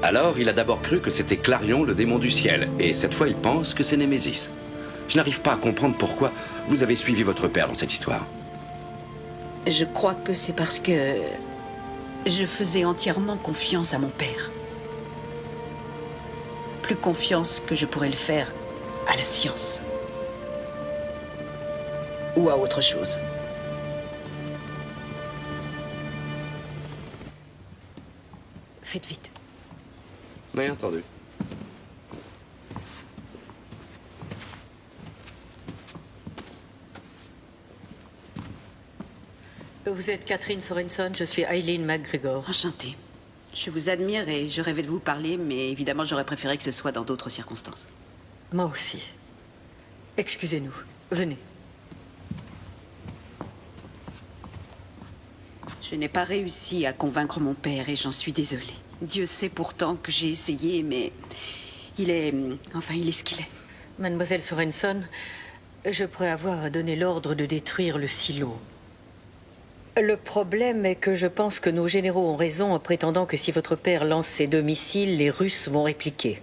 Alors, il a d'abord cru que c'était Clarion, le démon du ciel, et cette fois, il pense que c'est Némésis. Je n'arrive pas à comprendre pourquoi vous avez suivi votre père dans cette histoire. Je crois que c'est parce que je faisais entièrement confiance à mon père. Plus confiance que je pourrais le faire à la science. Ou à autre chose. Faites vite. Bien entendu. Vous êtes Catherine Sorenson, je suis Eileen McGregor. Enchantée. Je vous admire et je rêvais de vous parler, mais évidemment j'aurais préféré que ce soit dans d'autres circonstances. Moi aussi. Excusez-nous. Venez. Je n'ai pas réussi à convaincre mon père et j'en suis désolée. Dieu sait pourtant que j'ai essayé, mais il est ce qu'il est. Mademoiselle Sorenson, je pourrais avoir donné l'ordre de détruire le silo. Le problème est que je pense que nos généraux ont raison en prétendant que si votre père lance ses 2 missiles, les Russes vont répliquer.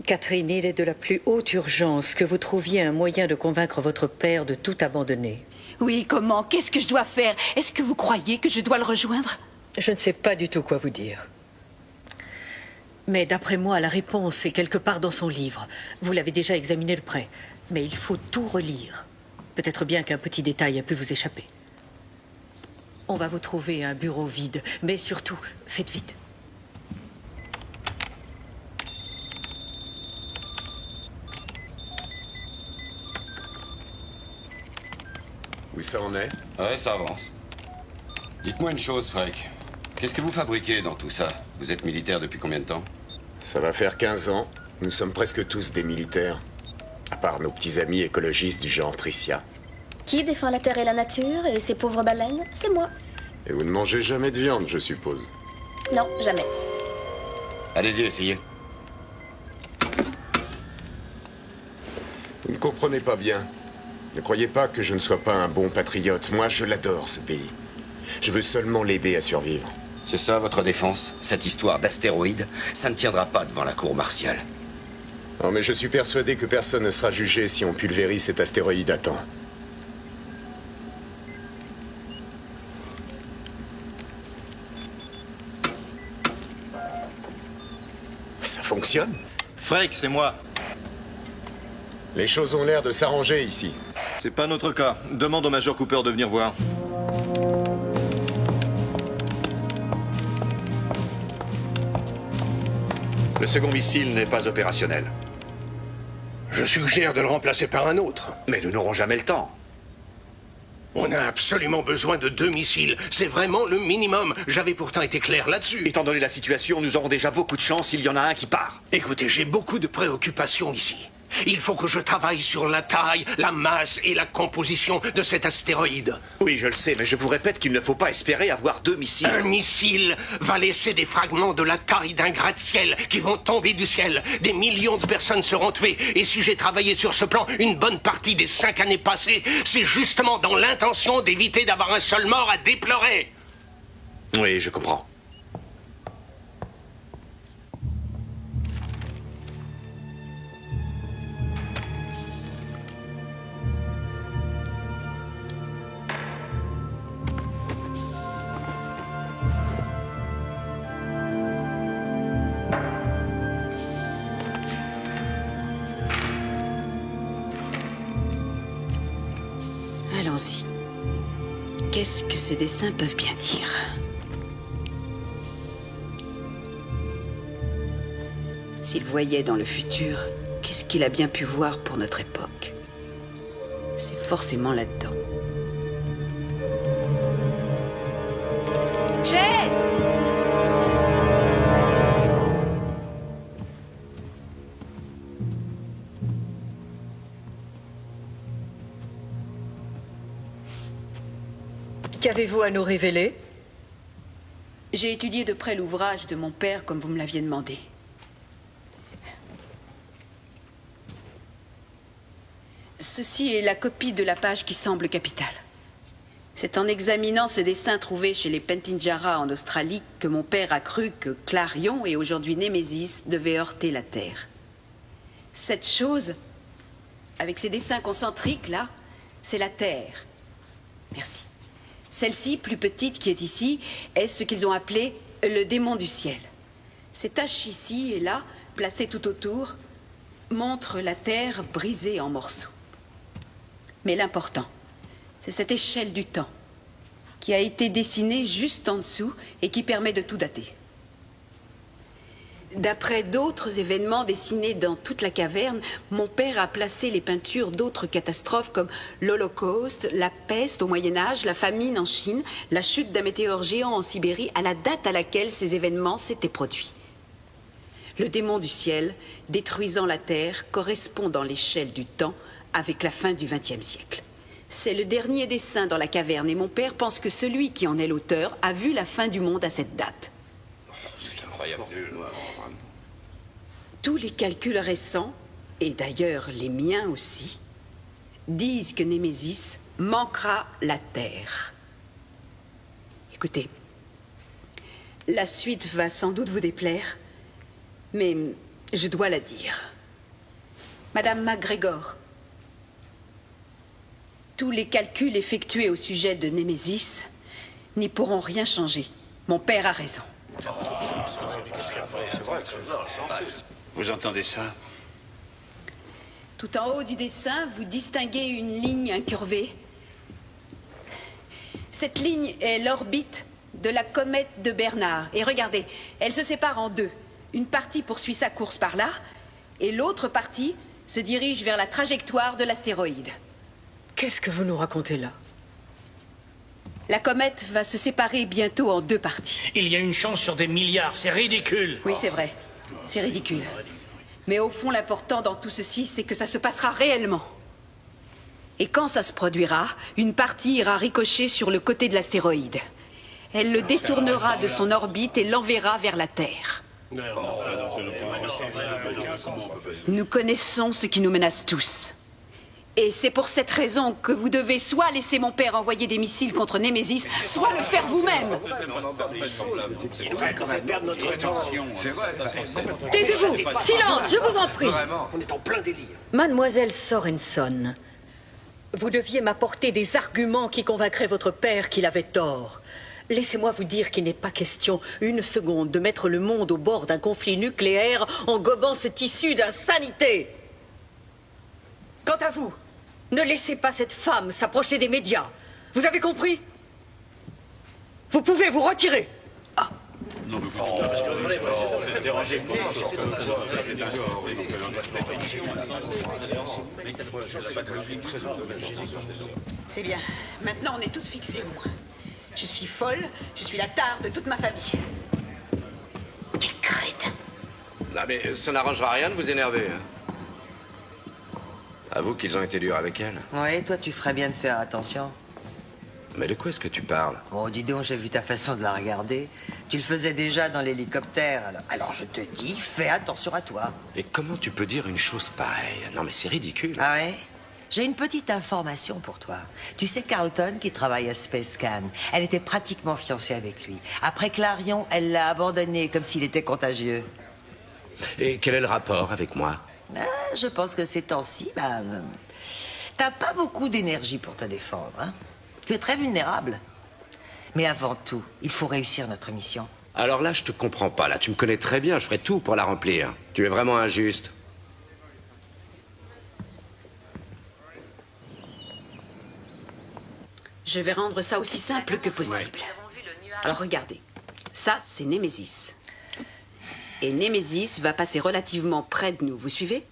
Catherine, il est de la plus haute urgence que vous trouviez un moyen de convaincre votre père de tout abandonner. Oui, comment? Qu'est-ce que je dois faire? Est-ce que vous croyez que je dois le rejoindre? Je ne sais pas du tout quoi vous dire. Mais d'après moi, la réponse est quelque part dans son livre. Vous l'avez déjà examiné de près. Mais il faut tout relire. Peut-être bien qu'un petit détail a pu vous échapper. On va vous trouver un bureau vide. Mais surtout, faites vite. Où ça en est? Ouais, ça avance. Dites-moi une chose, Freck. Qu'est-ce que vous fabriquez dans tout ça? Vous êtes militaire depuis combien de temps? Ça va faire 15 ans. Nous sommes presque tous des militaires. À part nos petits amis écologistes du genre Tricia. Qui défend la terre et la nature et ces pauvres baleines? C'est moi. Et vous ne mangez jamais de viande, je suppose. Non, jamais. Allez-y, essayez. Vous ne comprenez pas bien. Ne croyez pas que je ne sois pas un bon patriote. Moi, je l'adore, ce pays. Je veux seulement l'aider à survivre. C'est ça votre défense? Cette histoire d'astéroïde, ça ne tiendra pas devant la cour martiale. Non, mais je suis persuadé que personne ne sera jugé si on pulvérise cet astéroïde à temps. Ça fonctionne? Freak, c'est moi. Les choses ont l'air de s'arranger ici. C'est pas notre cas. Demande au Major Cooper de venir voir. Le second missile n'est pas opérationnel. Je suggère de le remplacer par un autre. Mais nous n'aurons jamais le temps. On a absolument besoin de 2 missiles. C'est vraiment le minimum. J'avais pourtant été clair là-dessus. Étant donné la situation, nous aurons déjà beaucoup de chance s'il y en a un qui part. Écoutez, j'ai beaucoup de préoccupations ici. Il faut que je travaille sur la taille, la masse et la composition de cet astéroïde. Oui, je le sais, mais je vous répète qu'il ne faut pas espérer avoir 2 missiles. Un missile va laisser des fragments de la taille d'un gratte-ciel qui vont tomber du ciel. Des millions de personnes seront tuées. Et si j'ai travaillé sur ce plan une bonne partie des 5 années passées, c'est justement dans l'intention d'éviter d'avoir un seul mort à déplorer. Oui, je comprends. Allons-y. Qu'est-ce que ces dessins peuvent bien dire? S'il voyait dans le futur, qu'est-ce qu'il a bien pu voir pour notre époque? C'est forcément là-dedans. Chase! Qu'avez-vous à nous révéler? J'ai étudié de près l'ouvrage de mon père, comme vous me l'aviez demandé. Ceci est la copie de la page qui semble capitale. C'est en examinant ce dessin trouvé chez les Pentinjara en Australie que mon père a cru que Clarion et aujourd'hui Némésis devaient heurter la Terre. Cette chose, avec ces dessins concentriques là, c'est la Terre. Merci. Celle-ci, plus petite qui est ici, est ce qu'ils ont appelé le démon du ciel. Ces taches ici et là, placées tout autour, montrent la Terre brisée en morceaux. Mais l'important, c'est cette échelle du temps qui a été dessinée juste en dessous et qui permet de tout dater. D'après d'autres événements dessinés dans toute la caverne, mon père a placé les peintures d'autres catastrophes comme l'Holocauste, la peste au Moyen-Âge, la famine en Chine, la chute d'un météore géant en Sibérie à la date à laquelle ces événements s'étaient produits. Le démon du ciel, détruisant la Terre, correspond dans l'échelle du temps avec la fin du XXe siècle. C'est le dernier dessin dans la caverne et mon père pense que celui qui en est l'auteur a vu la fin du monde à cette date. C'est incroyable. Tous les calculs récents, et d'ailleurs les miens aussi, disent que Némésis manquera la Terre. Écoutez, la suite va sans doute vous déplaire, mais je dois la dire. Madame MacGregor, tous les calculs effectués au sujet de Némésis n'y pourront rien changer. Mon père a raison. Vous entendez ça? Tout en haut du dessin, vous distinguez une ligne incurvée. Cette ligne est l'orbite de la comète de Bernard. Et regardez, elle se sépare en deux. Une partie poursuit sa course par là, et l'autre partie se dirige vers la trajectoire de l'astéroïde. Qu'est-ce que vous nous racontez là? La comète va se séparer bientôt en 2 parties. Il y a une chance sur des milliards, c'est ridicule. Oui, c'est vrai. C'est ridicule. Mais au fond, l'important dans tout ceci, c'est que ça se passera réellement. Et quand ça se produira, une partie ira ricocher sur le côté de l'astéroïde. Elle le détournera de son orbite et l'enverra vers la Terre. Nous connaissons ce qui nous menace tous. Et c'est pour cette raison que vous devez soit laisser mon père envoyer des missiles contre Némésis, soit le faire vous-même. Taisez-vous! Silence, je vous en prie! On est en plein délire. Mademoiselle Sorenson, vous deviez m'apporter des arguments qui convaincraient votre père qu'il avait tort. Laissez-moi vous dire qu'il n'est pas question une seconde de mettre le monde au bord d'un conflit nucléaire en gobant ce tissu d'insanité. Quant à vous, ne laissez pas cette femme s'approcher des médias. Vous avez compris? Vous pouvez vous retirer. C'est bien. Maintenant, on est tous fixés au moins. Je suis folle, je suis la tare de toute ma famille. Quel crétin! Non mais ça n'arrangera rien de vous énerver. Avoue qu'ils ont été durs avec elle. Ouais, toi, tu ferais bien de faire attention. Mais de quoi est-ce que tu parles? Oh, dis donc, j'ai vu ta façon de la regarder. Tu le faisais déjà dans l'hélicoptère, alors je te dis, fais attention à toi. Et comment tu peux dire une chose pareille? Non mais c'est ridicule. Ah ouais? J'ai une petite information pour toi. Tu sais Carlton qui travaille à Spacecan, elle était pratiquement fiancée avec lui. Après Clarion, elle l'a abandonné comme s'il était contagieux. Et quel est le rapport avec moi? Ah, je pense que ces temps-ci, t'as pas beaucoup d'énergie pour te défendre, hein? Tu es très vulnérable. Mais avant tout, il faut réussir notre mission. Alors là, je te comprends pas. Là, tu me connais très bien. Je ferai tout pour la remplir. Tu es vraiment injuste. Je vais rendre ça aussi simple que possible. Alors regardez, ça c'est Némésis. Et Némésis va passer relativement près de nous, vous suivez?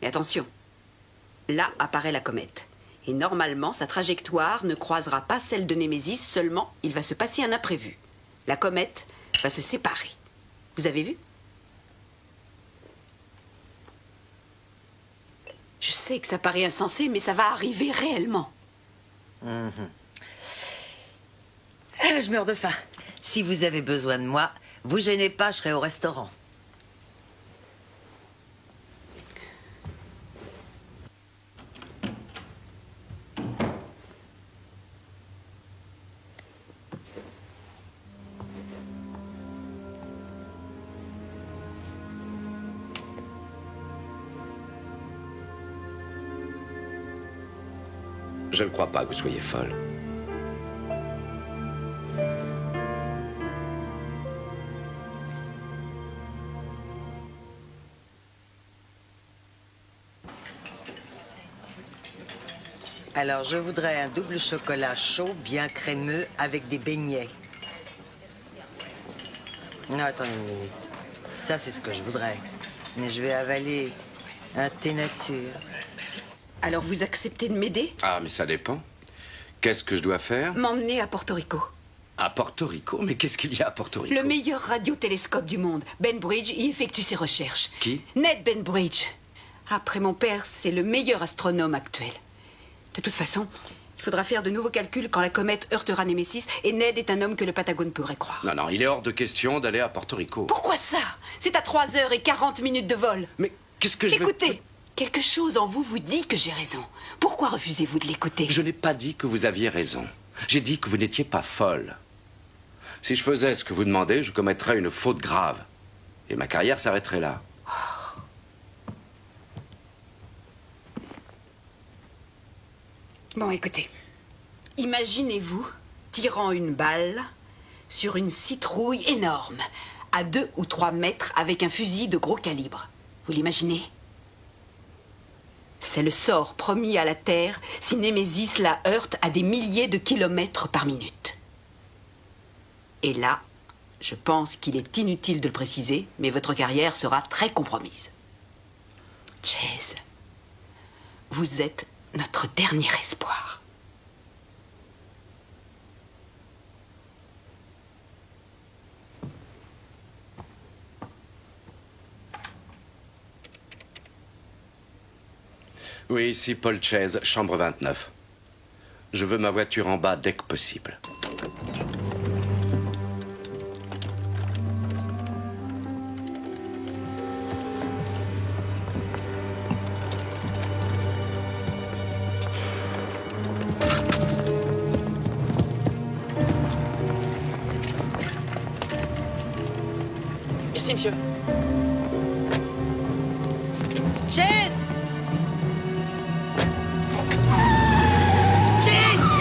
Mais attention, là apparaît la comète. Et normalement, sa trajectoire ne croisera pas celle de Némésis, seulement il va se passer un imprévu. La comète va se séparer. Vous avez vu? Je sais que ça paraît insensé, mais ça va arriver réellement. Je meurs de faim. Si vous avez besoin de moi, vous gênez pas, je serai au restaurant. Je ne crois pas que vous soyez folle. Alors, je voudrais un double chocolat chaud, bien crémeux, avec des beignets. Non, attendez une minute. Ça, c'est ce que je voudrais. Mais je vais avaler un thé nature. Alors vous acceptez de m'aider? Ah, mais ça dépend. Qu'est-ce que je dois faire? M'emmener à Porto Rico. À Porto Rico? Mais qu'est-ce qu'il y a à Porto Rico? Le meilleur radiotélescope du monde. Ben Bridge y effectue ses recherches. Qui? Ned Ben Bridge. Après mon père, c'est le meilleur astronome actuel. De toute façon, il faudra faire de nouveaux calculs quand la comète heurtera Némésis, et Ned est un homme que le Patagone pourrait croire. Non, non, il est hors de question d'aller à Porto Rico. Pourquoi ça? C'est à 3h40 de vol. Mais qu'est-ce que je vais... Écoutez, quelque chose en vous vous dit que j'ai raison. Pourquoi refusez-vous de l'écouter? Je n'ai pas dit que vous aviez raison. J'ai dit que vous n'étiez pas folle. Si je faisais ce que vous demandez, je commettrais une faute grave. Et ma carrière s'arrêterait là. Bon, écoutez. Imaginez-vous tirant une balle sur une citrouille énorme, à 2 ou 3 mètres, avec un fusil de gros calibre. Vous l'imaginez? C'est le sort promis à la Terre si Némésis la heurte à des milliers de kilomètres par minute. Et là, je pense qu'il est inutile de le préciser, mais votre carrière sera très compromise. Chase, vous êtes notre dernier espoir. Oui, ici Paul Chase, chambre 29. Je veux ma voiture en bas dès que possible. Merci, monsieur. Chase! Chase!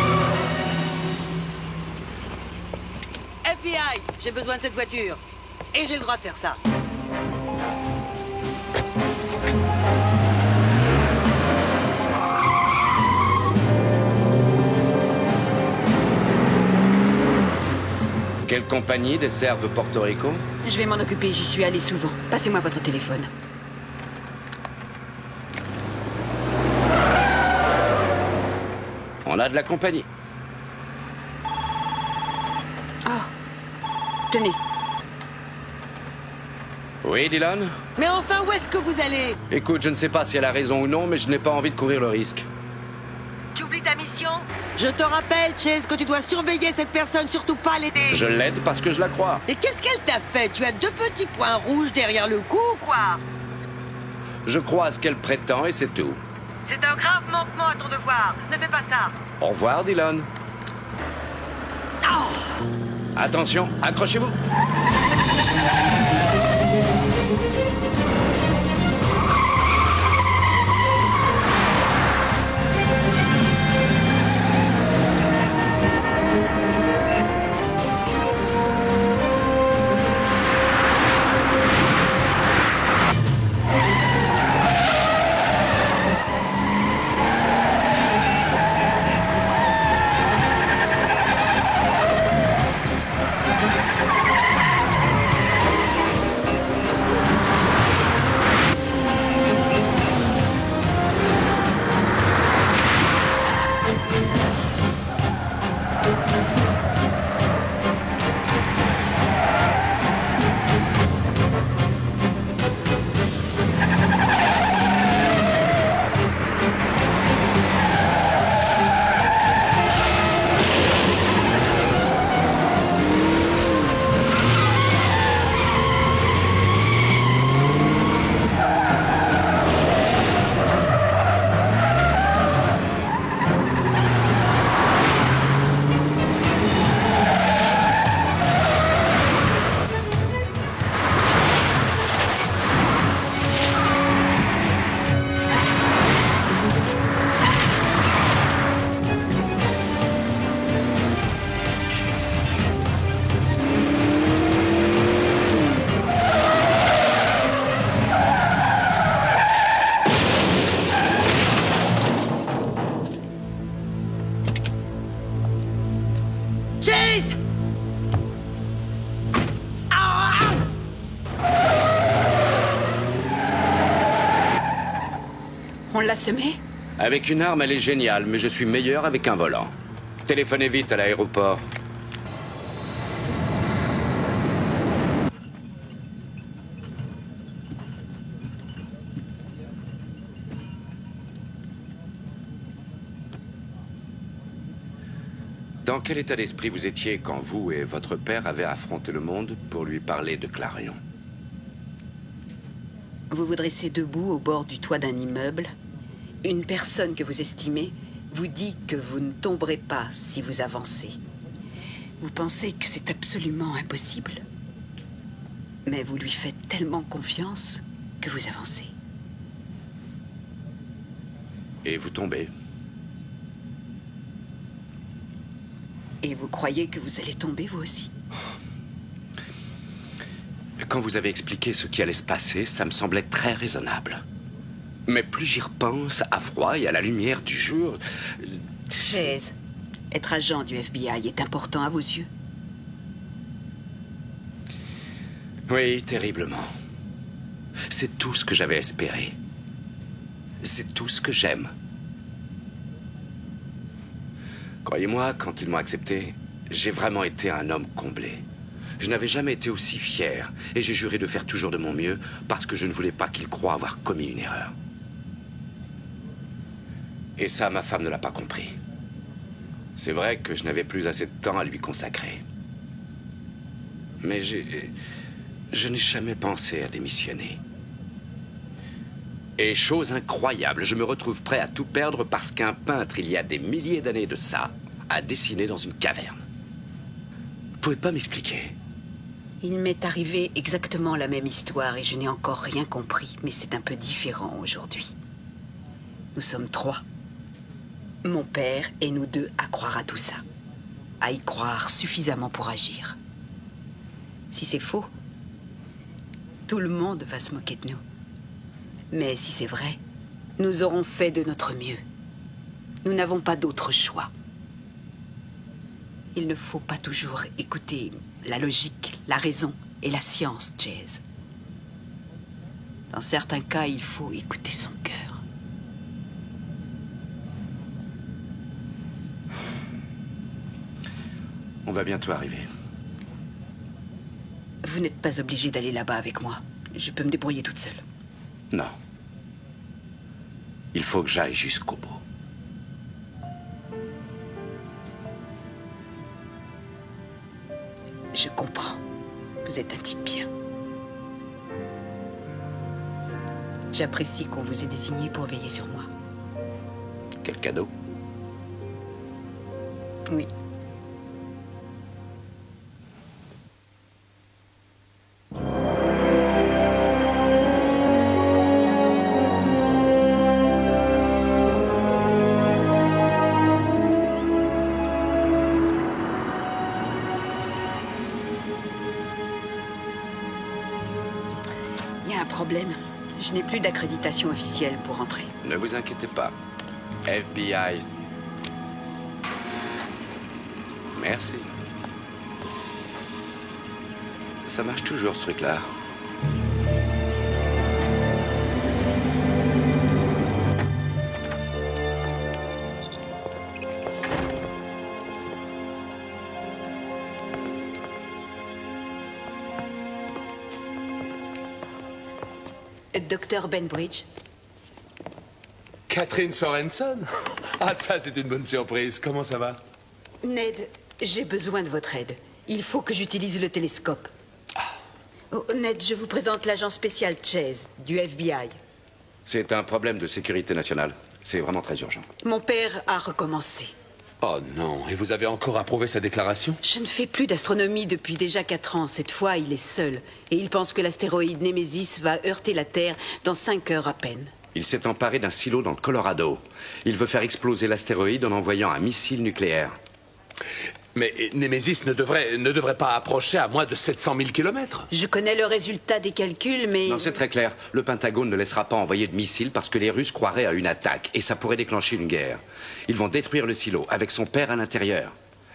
FBI, j'ai besoin de cette voiture. Et j'ai le droit de faire ça. Quelle compagnie desserve Porto Rico? Je vais m'en occuper, j'y suis allé souvent. Passez-moi votre téléphone. On a de la compagnie. Tenez. Oui, Dylan? Mais enfin, où est-ce que vous allez? Écoute, je ne sais pas si elle a raison ou non, mais je n'ai pas envie de courir le risque. Tu oublies ta mission? Je te rappelle, Chase, que tu dois surveiller cette personne, surtout pas l'aider. Je l'aide parce que je la crois. Et qu'est-ce qu'elle t'a fait? Tu as 2 petits points rouges derrière le cou ou quoi? Je crois à ce qu'elle prétend et c'est tout. C'est un grave manquement à ton devoir. Ne fais pas ça. Au revoir, Dylan. Attention, accrochez-vous. Chase! On l'a semé? Avec une arme, elle est géniale, mais je suis meilleur avec un volant. Téléphonez vite à l'aéroport. Dans quel état d'esprit vous étiez quand vous et votre père avez affronté le monde pour lui parler de Clarion? Vous vous dressez debout au bord du toit d'un immeuble. Une personne que vous estimez vous dit que vous ne tomberez pas si vous avancez. Vous pensez que c'est absolument impossible. Mais vous lui faites tellement confiance que vous avancez. Et vous tombez. Et vous croyez que vous allez tomber, vous aussi? Quand vous avez expliqué ce qui allait se passer, ça me semblait très raisonnable. Mais plus j'y repense, à froid et à la lumière du jour... Chase, être agent du FBI est important à vos yeux? Oui, terriblement. C'est tout ce que j'avais espéré. C'est tout ce que j'aime. Croyez-moi, quand ils m'ont accepté, j'ai vraiment été un homme comblé. Je n'avais jamais été aussi fier, et j'ai juré de faire toujours de mon mieux, parce que je ne voulais pas qu'ils croient avoir commis une erreur. Et ça, ma femme ne l'a pas compris. C'est vrai que je n'avais plus assez de temps à lui consacrer. Mais je n'ai jamais pensé à démissionner. Et chose incroyable, je me retrouve prêt à tout perdre parce qu'un peintre, il y a des milliers d'années de ça, a dessiné dans une caverne. Vous pouvez pas m'expliquer? Il m'est arrivé exactement la même histoire et je n'ai encore rien compris, mais c'est un peu différent aujourd'hui. Nous sommes 3. Mon père et nous 2 à croire à tout ça. À y croire suffisamment pour agir. Si c'est faux, tout le monde va se moquer de nous. Mais si c'est vrai, nous aurons fait de notre mieux. Nous n'avons pas d'autre choix. Il ne faut pas toujours écouter la logique, la raison et la science, Chase. Dans certains cas, il faut écouter son cœur. On va bientôt arriver. Vous n'êtes pas obligé d'aller là-bas avec moi. Je peux me débrouiller toute seule. Non. Il faut que j'aille jusqu'au bout. Je comprends. Vous êtes un type bien. J'apprécie qu'on vous ait désigné pour veiller sur moi. Quel cadeau. Oui. Il y a un problème. Je n'ai plus d'accréditation officielle pour entrer. Ne vous inquiétez pas. FBI. Merci. Ça marche toujours, ce truc-là. Docteur Benbridge. Catherine Sorensen? Ah, ça, c'est une bonne surprise. Comment ça va? Ned, j'ai besoin de votre aide. Il faut que j'utilise le télescope. Oh, Ned, je vous présente l'agent spécial Chase, du FBI. C'est un problème de sécurité nationale. C'est vraiment très urgent. Mon père a recommencé. Oh non, et vous avez encore approuvé sa déclaration? Je ne fais plus d'astronomie depuis déjà 4 ans. Cette fois, il est seul. Et il pense que l'astéroïde Némésis va heurter la Terre dans 5 heures à peine. Il s'est emparé d'un silo dans le Colorado. Il veut faire exploser l'astéroïde en envoyant un missile nucléaire. Mais Némésis ne devrait pas approcher à moins de 700 000 kilomètres. Je connais le résultat des calculs, mais... Non, c'est très clair. Le Pentagone ne laissera pas envoyer de missiles parce que les Russes croiraient à une attaque et ça pourrait déclencher une guerre. Ils vont détruire le silo avec son père à l'intérieur.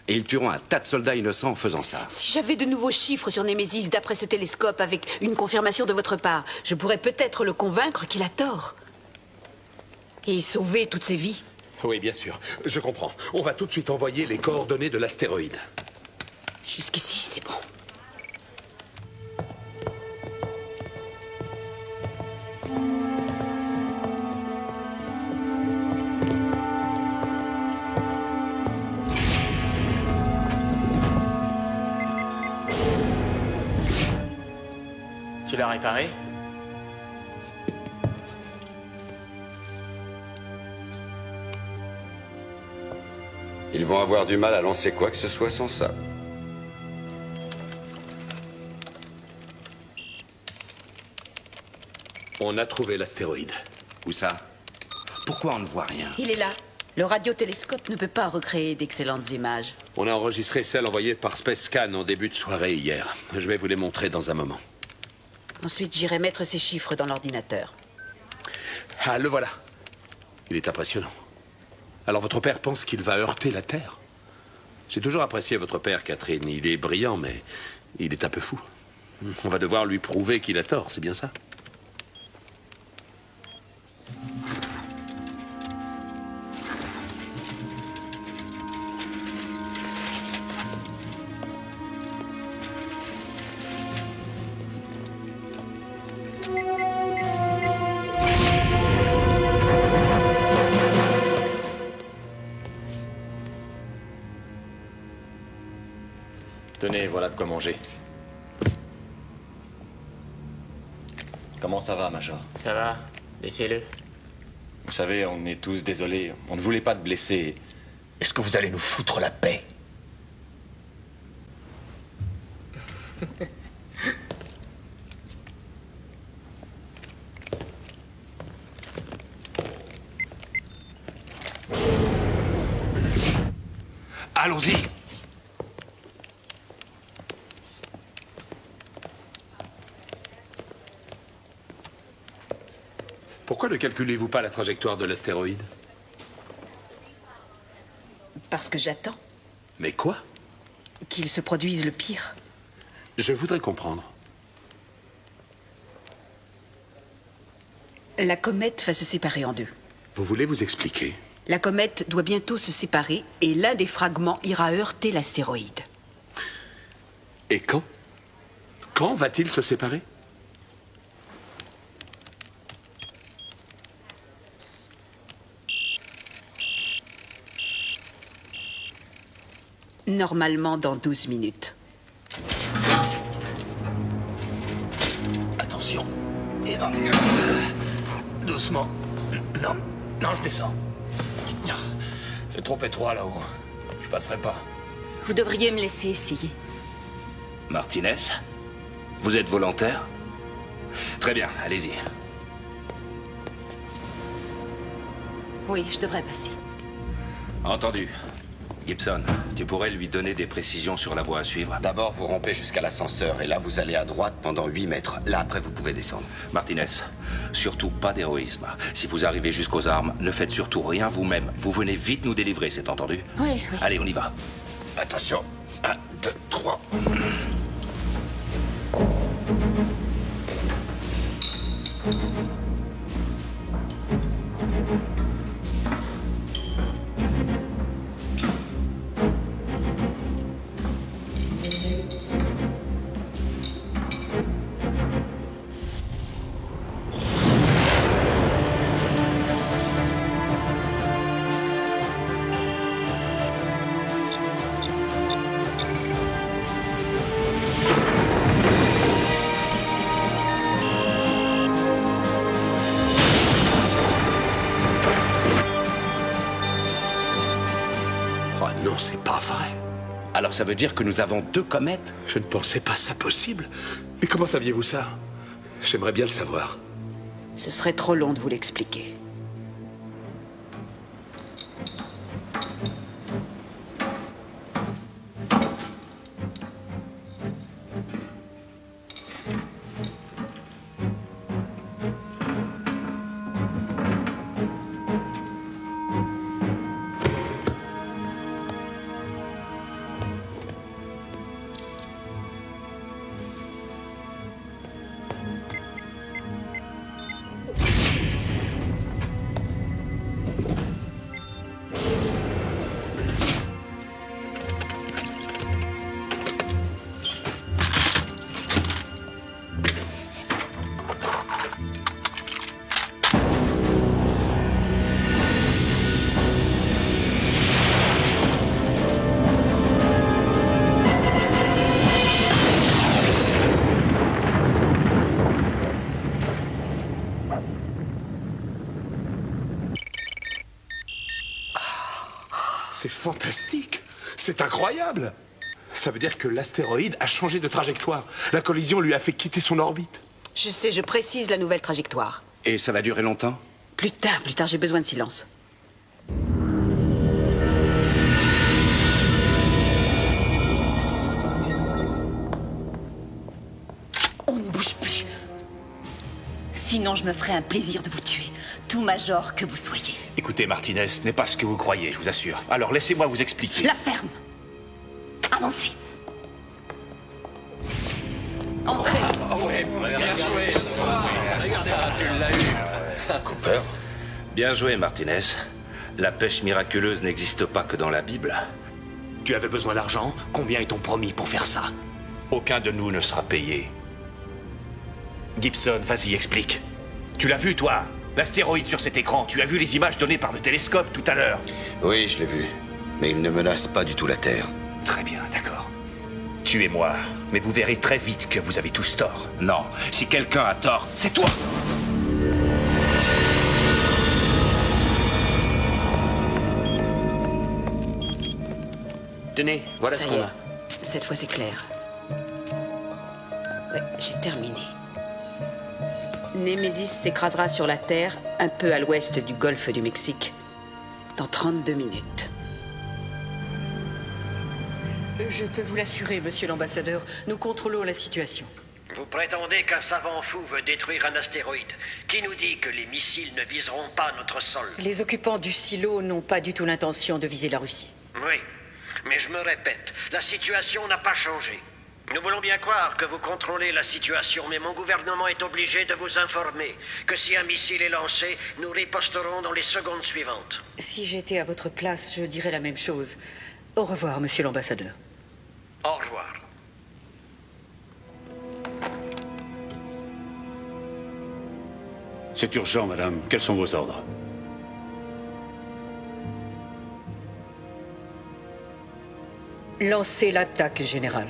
Et ils tueront un tas de soldats innocents en faisant ça. Si j'avais de nouveaux chiffres sur Némésis d'après ce télescope avec une confirmation de votre part, je pourrais peut-être le convaincre qu'il a tort. Et sauver toutes ces vies. Oui, bien sûr. Je comprends. On va tout de suite envoyer les coordonnées de l'astéroïde. Jusqu'ici, c'est bon. Tu l'as réparé? Ils vont avoir du mal à lancer quoi que ce soit sans ça. On a trouvé l'astéroïde. Où ça? Pourquoi on ne voit rien? Il est là. Le radiotélescope ne peut pas recréer d'excellentes images. On a enregistré celle envoyée par SpaceScan en début de soirée hier. Je vais vous les montrer dans un moment. Ensuite, j'irai mettre ces chiffres dans l'ordinateur. Ah, le voilà. Il est impressionnant. Alors votre père pense qu'il va heurter la Terre? J'ai toujours apprécié votre père, Catherine. Il est brillant, mais il est un peu fou. On va devoir lui prouver qu'il a tort, c'est bien ça? Tenez, voilà de quoi manger. Comment ça va, Major? Ça va, laissez-le. Vous savez, on est tous désolés. On ne voulait pas te blesser. Est-ce que vous allez nous foutre la paix? allons-y. Pourquoi ne calculez-vous pas la trajectoire de l'astéroïde? Parce que j'attends Mais quoi? qu'il se produise le pire. Je voudrais comprendre. La comète va se séparer en deux. Vous voulez vous expliquer? La comète doit bientôt se séparer et l'un des fragments ira heurter l'astéroïde. Et quand? Quand va-t-il se séparer? Normalement dans 12 minutes. Attention. Et doucement. Non, non, je descends. C'est trop étroit là-haut. Je passerai pas. Vous devriez me laisser essayer. Martinez, vous êtes volontaire? Très bien, allez-y. Oui, je devrais passer. Entendu. Gibson, tu pourrais lui donner des précisions sur la voie à suivre? D'abord, vous rampez jusqu'à l'ascenseur, et là, vous allez à droite pendant 8 mètres. Là, après, vous pouvez descendre. Martinez, surtout pas d'héroïsme. Si vous arrivez jusqu'aux armes, ne faites surtout rien vous-même. Vous venez vite nous délivrer, c'est entendu? Oui, oui. Allez, on y va. Attention. 1, 2, 3. Oh non, c'est pas vrai. Alors ça veut dire que nous avons 2 comètes? Je ne pensais pas ça possible. Mais comment saviez-vous ça? J'aimerais bien le savoir. Ce serait trop long de vous l'expliquer. C'est fantastique. C'est incroyable. Ça veut dire que l'astéroïde a changé de trajectoire. La collision lui a fait quitter son orbite. Je sais, je précise la nouvelle trajectoire. Et ça va durer longtemps? Plus tard, j'ai besoin de silence. On ne bouge plus. Sinon, je me ferai un plaisir de vous tuer. Tout major que vous soyez. Écoutez, Martinez, ce n'est pas ce que vous croyez, je vous assure. Alors laissez-moi vous expliquer. La ferme. Avancez. Entrez. Bien joué. Tu l'as eu. Cooper. Bien joué, Martinez. La pêche miraculeuse n'existe pas que dans la Bible. Tu avais besoin d'argent? Combien est-on promis pour faire ça? Aucun de nous ne sera payé. Gibson, vas-y, explique. Tu l'as vu, toi? L'astéroïde sur cet écran, tu as vu les images données par le télescope tout à l'heure? Oui, je l'ai vu. Mais il ne menace pas du tout la Terre. Très bien, d'accord. Tuez-moi, mais vous verrez très vite que vous avez tous tort. Non, si quelqu'un a tort, c'est toi! Tenez, voilà Ça ce y qu'on est. a. Cette fois, c'est clair. Ouais, j'ai terminé. Némésis s'écrasera sur la Terre, un peu à l'ouest du golfe du Mexique, dans 32 minutes. Je peux vous l'assurer, monsieur l'ambassadeur, nous contrôlons la situation. Vous prétendez qu'un savant fou veut détruire un astéroïde. Qui nous dit que les missiles ne viseront pas notre sol? Les occupants du silo n'ont pas du tout l'intention de viser la Russie. Oui, mais je me répète, la situation n'a pas changé. Nous voulons bien croire que vous contrôlez la situation, mais mon gouvernement est obligé de vous informer que si un missile est lancé, nous riposterons dans les secondes suivantes. Si j'étais à votre place, je dirais la même chose. Au revoir, monsieur l'ambassadeur. Au revoir. C'est urgent, madame. Quels sont vos ordres? Lancez l'attaque, général.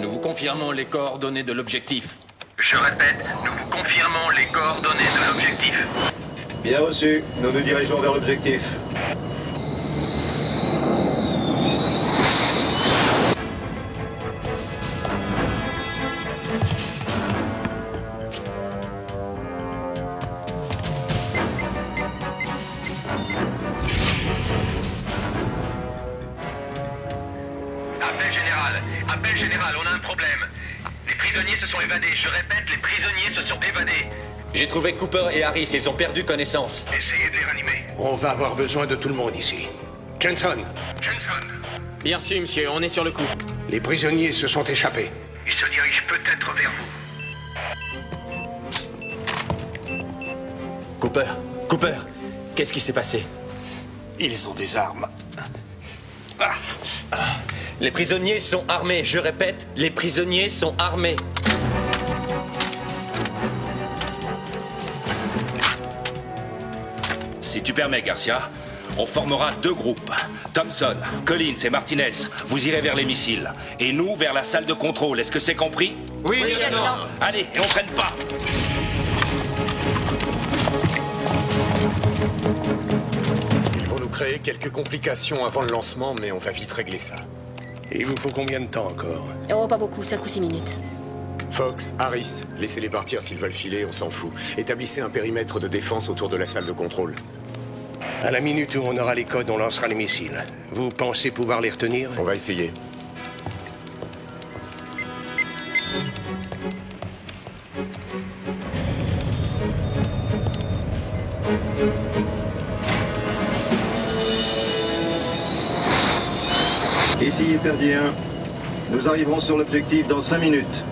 Nous vous confirmons les coordonnées de l'objectif. Je répète, nous vous confirmons les coordonnées de l'objectif. Bien reçu. Nous nous dirigeons vers l'objectif. Appel général, on a un problème. Les prisonniers se sont évadés. Je répète, les prisonniers se sont évadés. J'ai trouvé Cooper et Harris, ils ont perdu connaissance. Essayez de les ranimer. On va avoir besoin de tout le monde ici. Jensen, Bien sûr, monsieur, on est sur le coup. les prisonniers se sont échappés. Ils se dirigent peut-être vers vous. Cooper, qu'est-ce qui s'est passé? Ils ont des armes. Les prisonniers sont armés, je répète, les prisonniers sont armés. Si tu permets, Garcia, on formera 2 groupes. Thompson, Collins et Martinez, vous irez vers les missiles. Et nous, vers la salle de contrôle. Est-ce que c'est compris? Oui, lieutenant. Allez, et on traîne pas. Ils vont nous créer quelques complications avant le lancement, mais on va vite régler ça. Il vous faut combien de temps encore? Oh, pas beaucoup, 5 ou 6 minutes. Fox, Harris, laissez-les partir s'ils veulent filer, on s'en fout. Établissez un périmètre de défense autour de la salle de contrôle. À la minute où on aura les codes, on lancera les missiles. Vous pensez pouvoir les retenir? On va essayer. Ici Hyperdien. Nous arriverons sur l'objectif dans 5 minutes.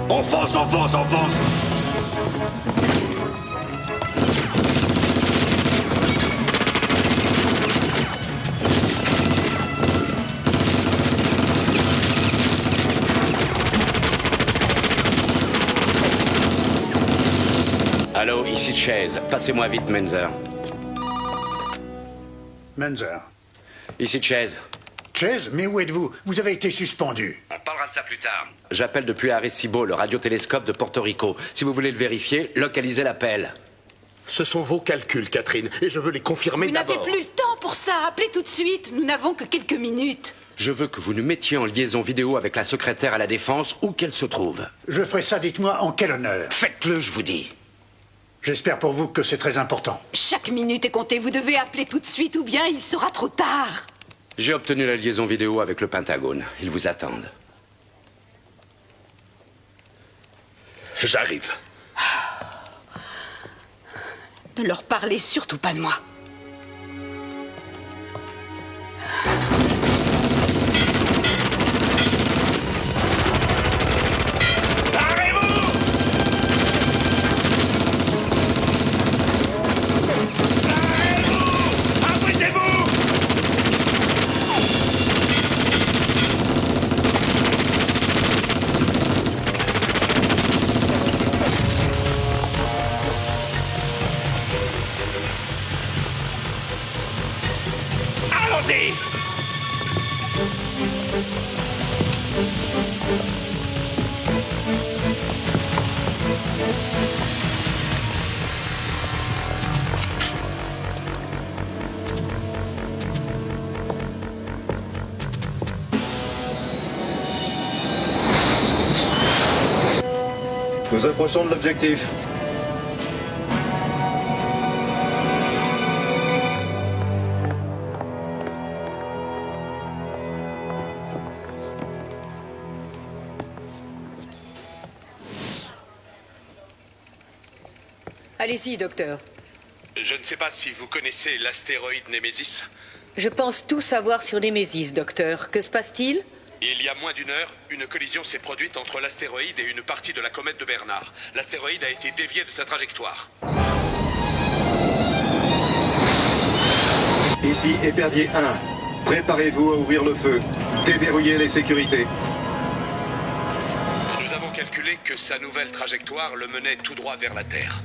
On fonce! Allô, ici Chase. Passez-moi vite, Menzer. Menzer. Ici Chase. Chase, mais où êtes-vous? Vous avez été suspendu. On parlera de ça plus tard. J'appelle depuis Arecibo, le radiotélescope de Porto Rico. Si vous voulez le vérifier, localisez l'appel. Ce sont vos calculs, Catherine, et je veux les confirmer Vous n'avez d'abord. plus le temps pour ça. Appelez tout de suite. Nous n'avons que quelques minutes. Je veux que vous nous mettiez en liaison vidéo avec la secrétaire à la Défense, où qu'elle se trouve. Je ferai ça, dites-moi, en quel honneur? Faites-le, je vous dis. J'espère pour vous que c'est très important. Chaque minute est comptée. Vous devez appeler tout de suite ou bien il sera trop tard. J'ai obtenu la liaison vidéo avec le Pentagone. Ils vous attendent. J'arrive. Ne leur parlez surtout pas de moi. Nous approchons de l'objectif. Allez-y, docteur. Je ne sais pas si vous connaissez l'astéroïde Némésis. Je pense tout savoir sur Némésis, docteur. Que se passe-t-il? Il y a moins d'une heure, une collision s'est produite entre l'astéroïde et une partie de la comète de Bernard. L'astéroïde a été dévié de sa trajectoire. Ici, épervier 1. Préparez-vous à ouvrir le feu. Déverrouillez les sécurités. Nous avons calculé que sa nouvelle trajectoire le menait tout droit vers la Terre.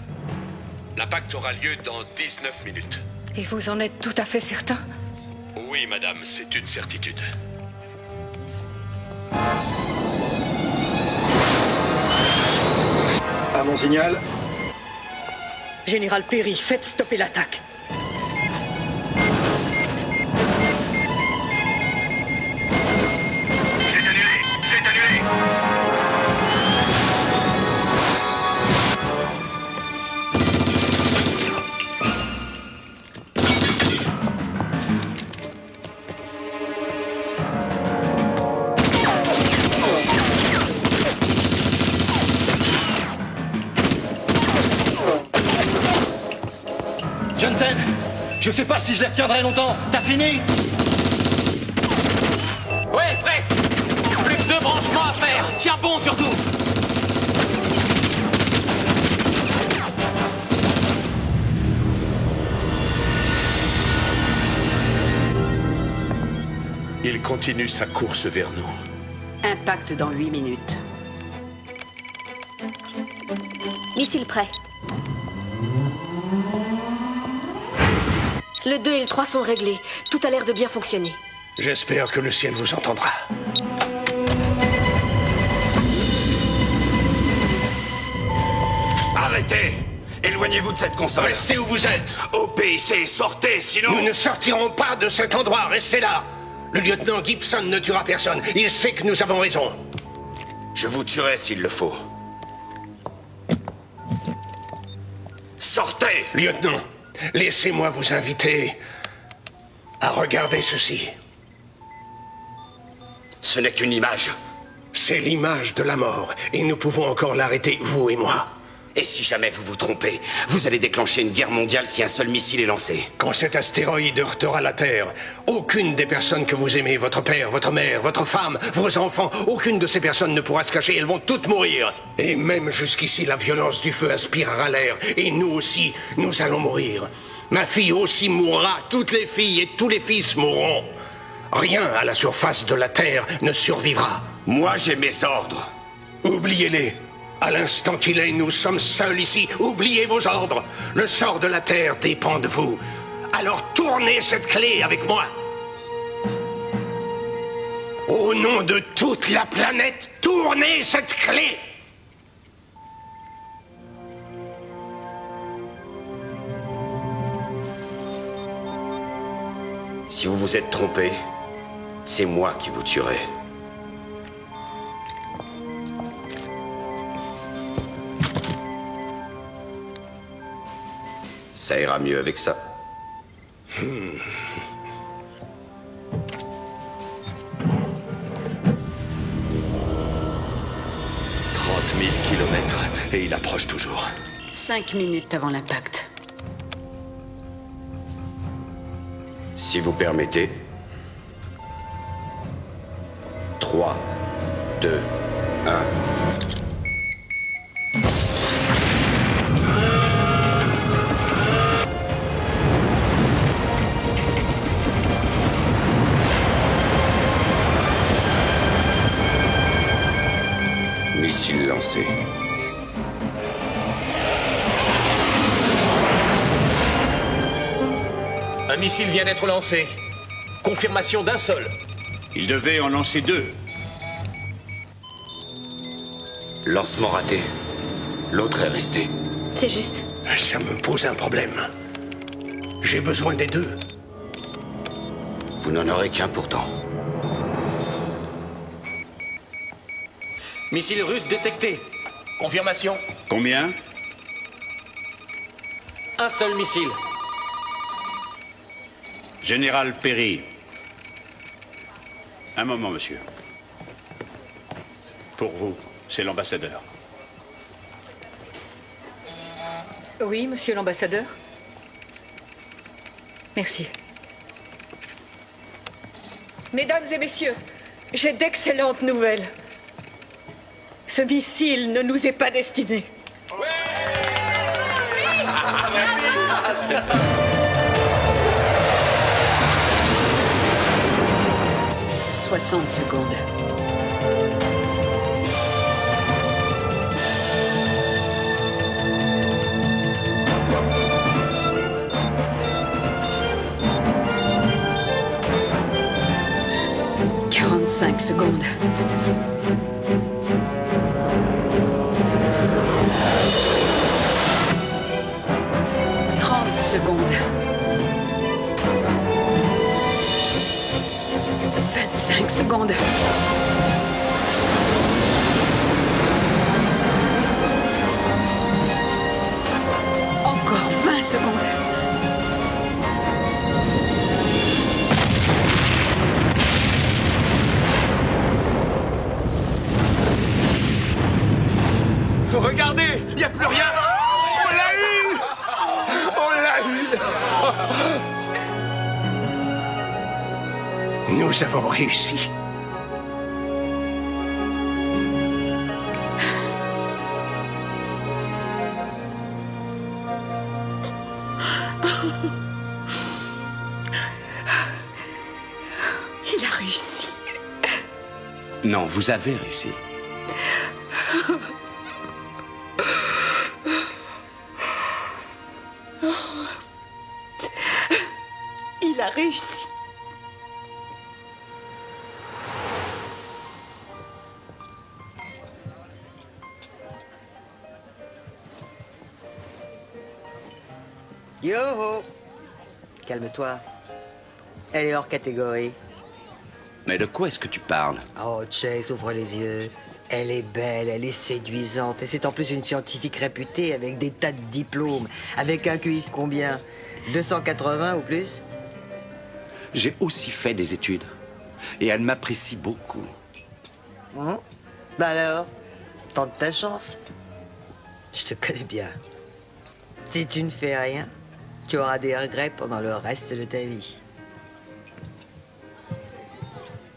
L'impact aura lieu dans 19 minutes. Et vous en êtes tout à fait certain? Oui, madame, c'est une certitude. À mon signal. Général Perry, faites stopper l'attaque. C'est annulé! C'est annulé! Johnson, je sais pas si je les retiendrai longtemps. T'as fini? Ouais, presque. Plus que 2 branchements à faire. Tiens bon surtout. Il continue sa course vers nous. Impact dans 8 minutes. Missile prêt. Le 2 et le 3 sont réglés. Tout a l'air de bien fonctionner. J'espère que le ciel vous entendra. Arrêtez! Éloignez-vous de cette console. Restez où vous êtes. Obéissez, sortez, sinon... Nous ne sortirons pas de cet endroit. Restez là. Le lieutenant Gibson ne tuera personne. Il sait que nous avons raison. Je vous tuerai s'il le faut. Sortez! Lieutenant, laissez-moi vous inviter à regarder ceci. Ce n'est qu'une image. C'est l'image de la mort, et nous pouvons encore l'arrêter, vous et moi. Et si jamais vous vous trompez, vous allez déclencher une guerre mondiale si un seul missile est lancé. Quand cet astéroïde heurtera la Terre, aucune des personnes que vous aimez, votre père, votre mère, votre femme, vos enfants, aucune de ces personnes ne pourra se cacher, elles vont toutes mourir. Et même jusqu'ici, la violence du feu aspirera l'air, et nous aussi, nous allons mourir. Ma fille aussi mourra, toutes les filles et tous les fils mourront. Rien à la surface de la Terre ne survivra. Moi, j'ai mes ordres. Oubliez-les. À l'instant qu'il est, nous sommes seuls ici. Oubliez vos ordres. Le sort de la Terre dépend de vous. Alors tournez cette clé avec moi. Au nom de toute la planète, tournez cette clé. Si vous vous êtes trompé, c'est moi qui vous tuerai. Ça ira mieux avec ça. 30 000 kilomètres, et il approche toujours. 5 minutes avant l'impact. Si vous permettez. 3, 2, 1. Missile lancé. Un missile vient d'être lancé. Confirmation d'un seul. Il devait en lancer 2. Lancement raté. L'autre est resté. C'est juste. Ça me pose un problème. J'ai besoin des deux. Vous n'en aurez qu'un pourtant. Missile russe détecté. Confirmation. Combien? Un seul missile. Général Perry. Un moment, monsieur. Pour vous, c'est l'ambassadeur. Oui, monsieur l'ambassadeur. Merci. Mesdames et messieurs, j'ai d'excellentes nouvelles. Ce missile ne nous est pas destiné. 60 secondes. Cinq secondes. 30 secondes. 25 secondes. Encore 20 secondes. Regardez, il n'y a plus rien. On l'a eu. On l'a eu. Nous avons réussi. Il a réussi. Non, vous avez réussi. Il a réussi. Yo-ho! Calme-toi. Elle est hors catégorie. Mais de quoi est-ce que tu parles? Oh, Chase, ouvre les yeux. Elle est belle, elle est séduisante. Et c'est en plus une scientifique réputée avec des tas de diplômes. Avec un QI de combien? 280 ou plus? J'ai aussi fait des études. Et elle m'apprécie beaucoup. Bah alors, tente ta chance. Je te connais bien. Si tu ne fais rien, tu auras des regrets pendant le reste de ta vie.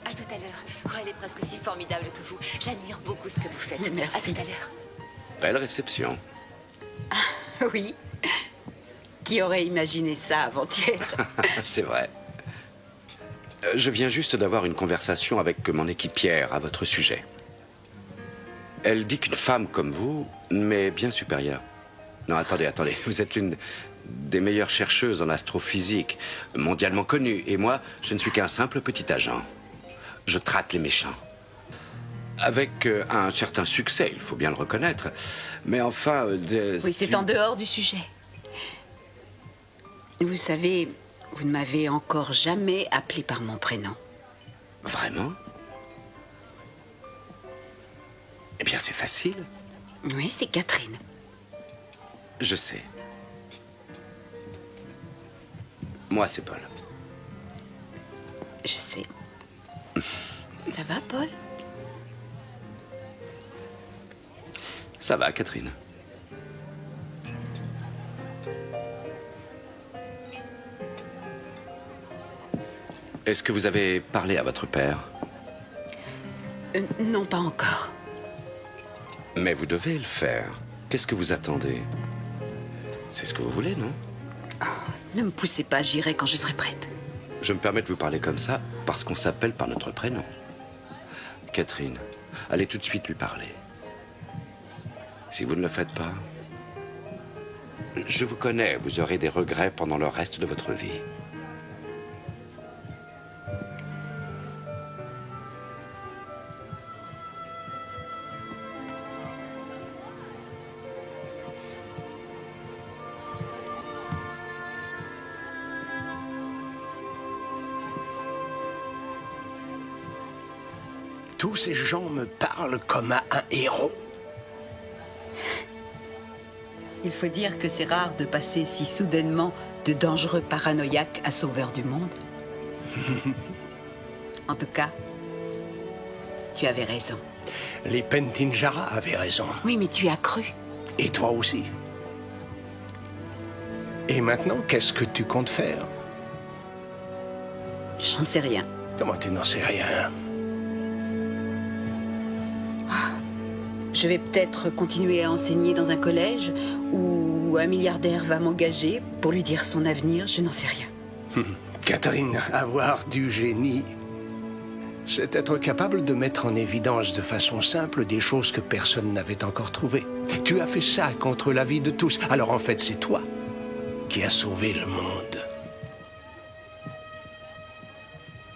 À tout à l'heure. Oh, elle est presque aussi formidable que vous. J'admire beaucoup ce que vous faites. Merci. À tout à l'heure. Belle réception. Oui. Qui aurait imaginé ça avant-hier? C'est vrai. Je viens juste d'avoir une conversation avec mon équipière à votre sujet. Elle dit qu'une femme comme vous m'est bien supérieure. Non, attendez. Vous êtes l'une des meilleures chercheuses en astrophysique, mondialement connue. Et moi, je ne suis qu'un simple petit agent. Je traque les méchants. Avec un certain succès, il faut bien le reconnaître. Mais enfin... Oui, c'est en dehors du sujet. Vous savez, vous ne m'avez encore jamais appelé par mon prénom. Vraiment? Eh bien, c'est facile. Oui, c'est Catherine. Je sais. Moi, c'est Paul. Je sais. Ça va, Paul? Ça va, Catherine. Est-ce que vous avez parlé à votre père? Non, pas encore. Mais vous devez le faire. Qu'est-ce que vous attendez? C'est ce que vous voulez, non? Ne me poussez pas, j'irai quand je serai prête. Je me permets de vous parler comme ça parce qu'on s'appelle par notre prénom. Catherine, allez tout de suite lui parler. Si vous ne le faites pas, je vous connais, vous aurez des regrets pendant le reste de votre vie. Tous ces gens me parlent comme à un héros. Il faut dire que c'est rare de passer si soudainement de dangereux paranoïaques à sauveurs du monde. En tout cas, tu avais raison. Les Pentinjara avaient raison. Oui, mais tu as cru. Et toi aussi. Et maintenant, qu'est-ce que tu comptes faire? J'en sais rien. Comment tu n'en sais rien? Je vais peut-être continuer à enseigner dans un collège où un milliardaire va m'engager pour lui dire son avenir, je n'en sais rien. Catherine, avoir du génie, c'est être capable de mettre en évidence de façon simple des choses que personne n'avait encore trouvées. Tu as fait ça contre la vie de tous. Alors en fait, c'est toi qui as sauvé le monde.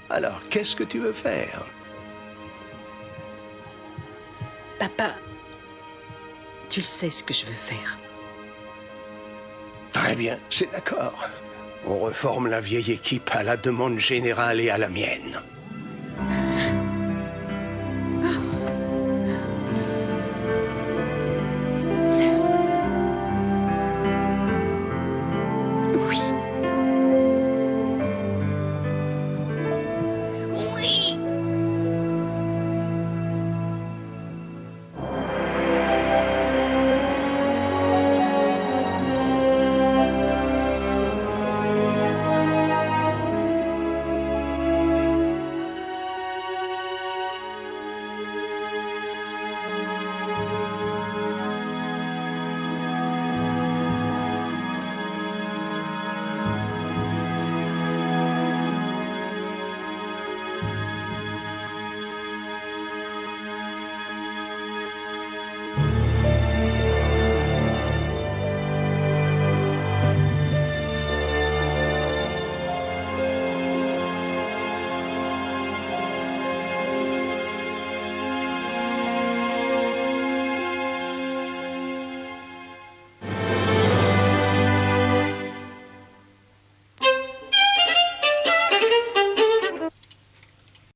Alors, qu'est-ce que tu veux faire? Papa, tu le sais ce que je veux faire. Très bien, c'est d'accord. On reforme la vieille équipe à la demande générale et à la mienne.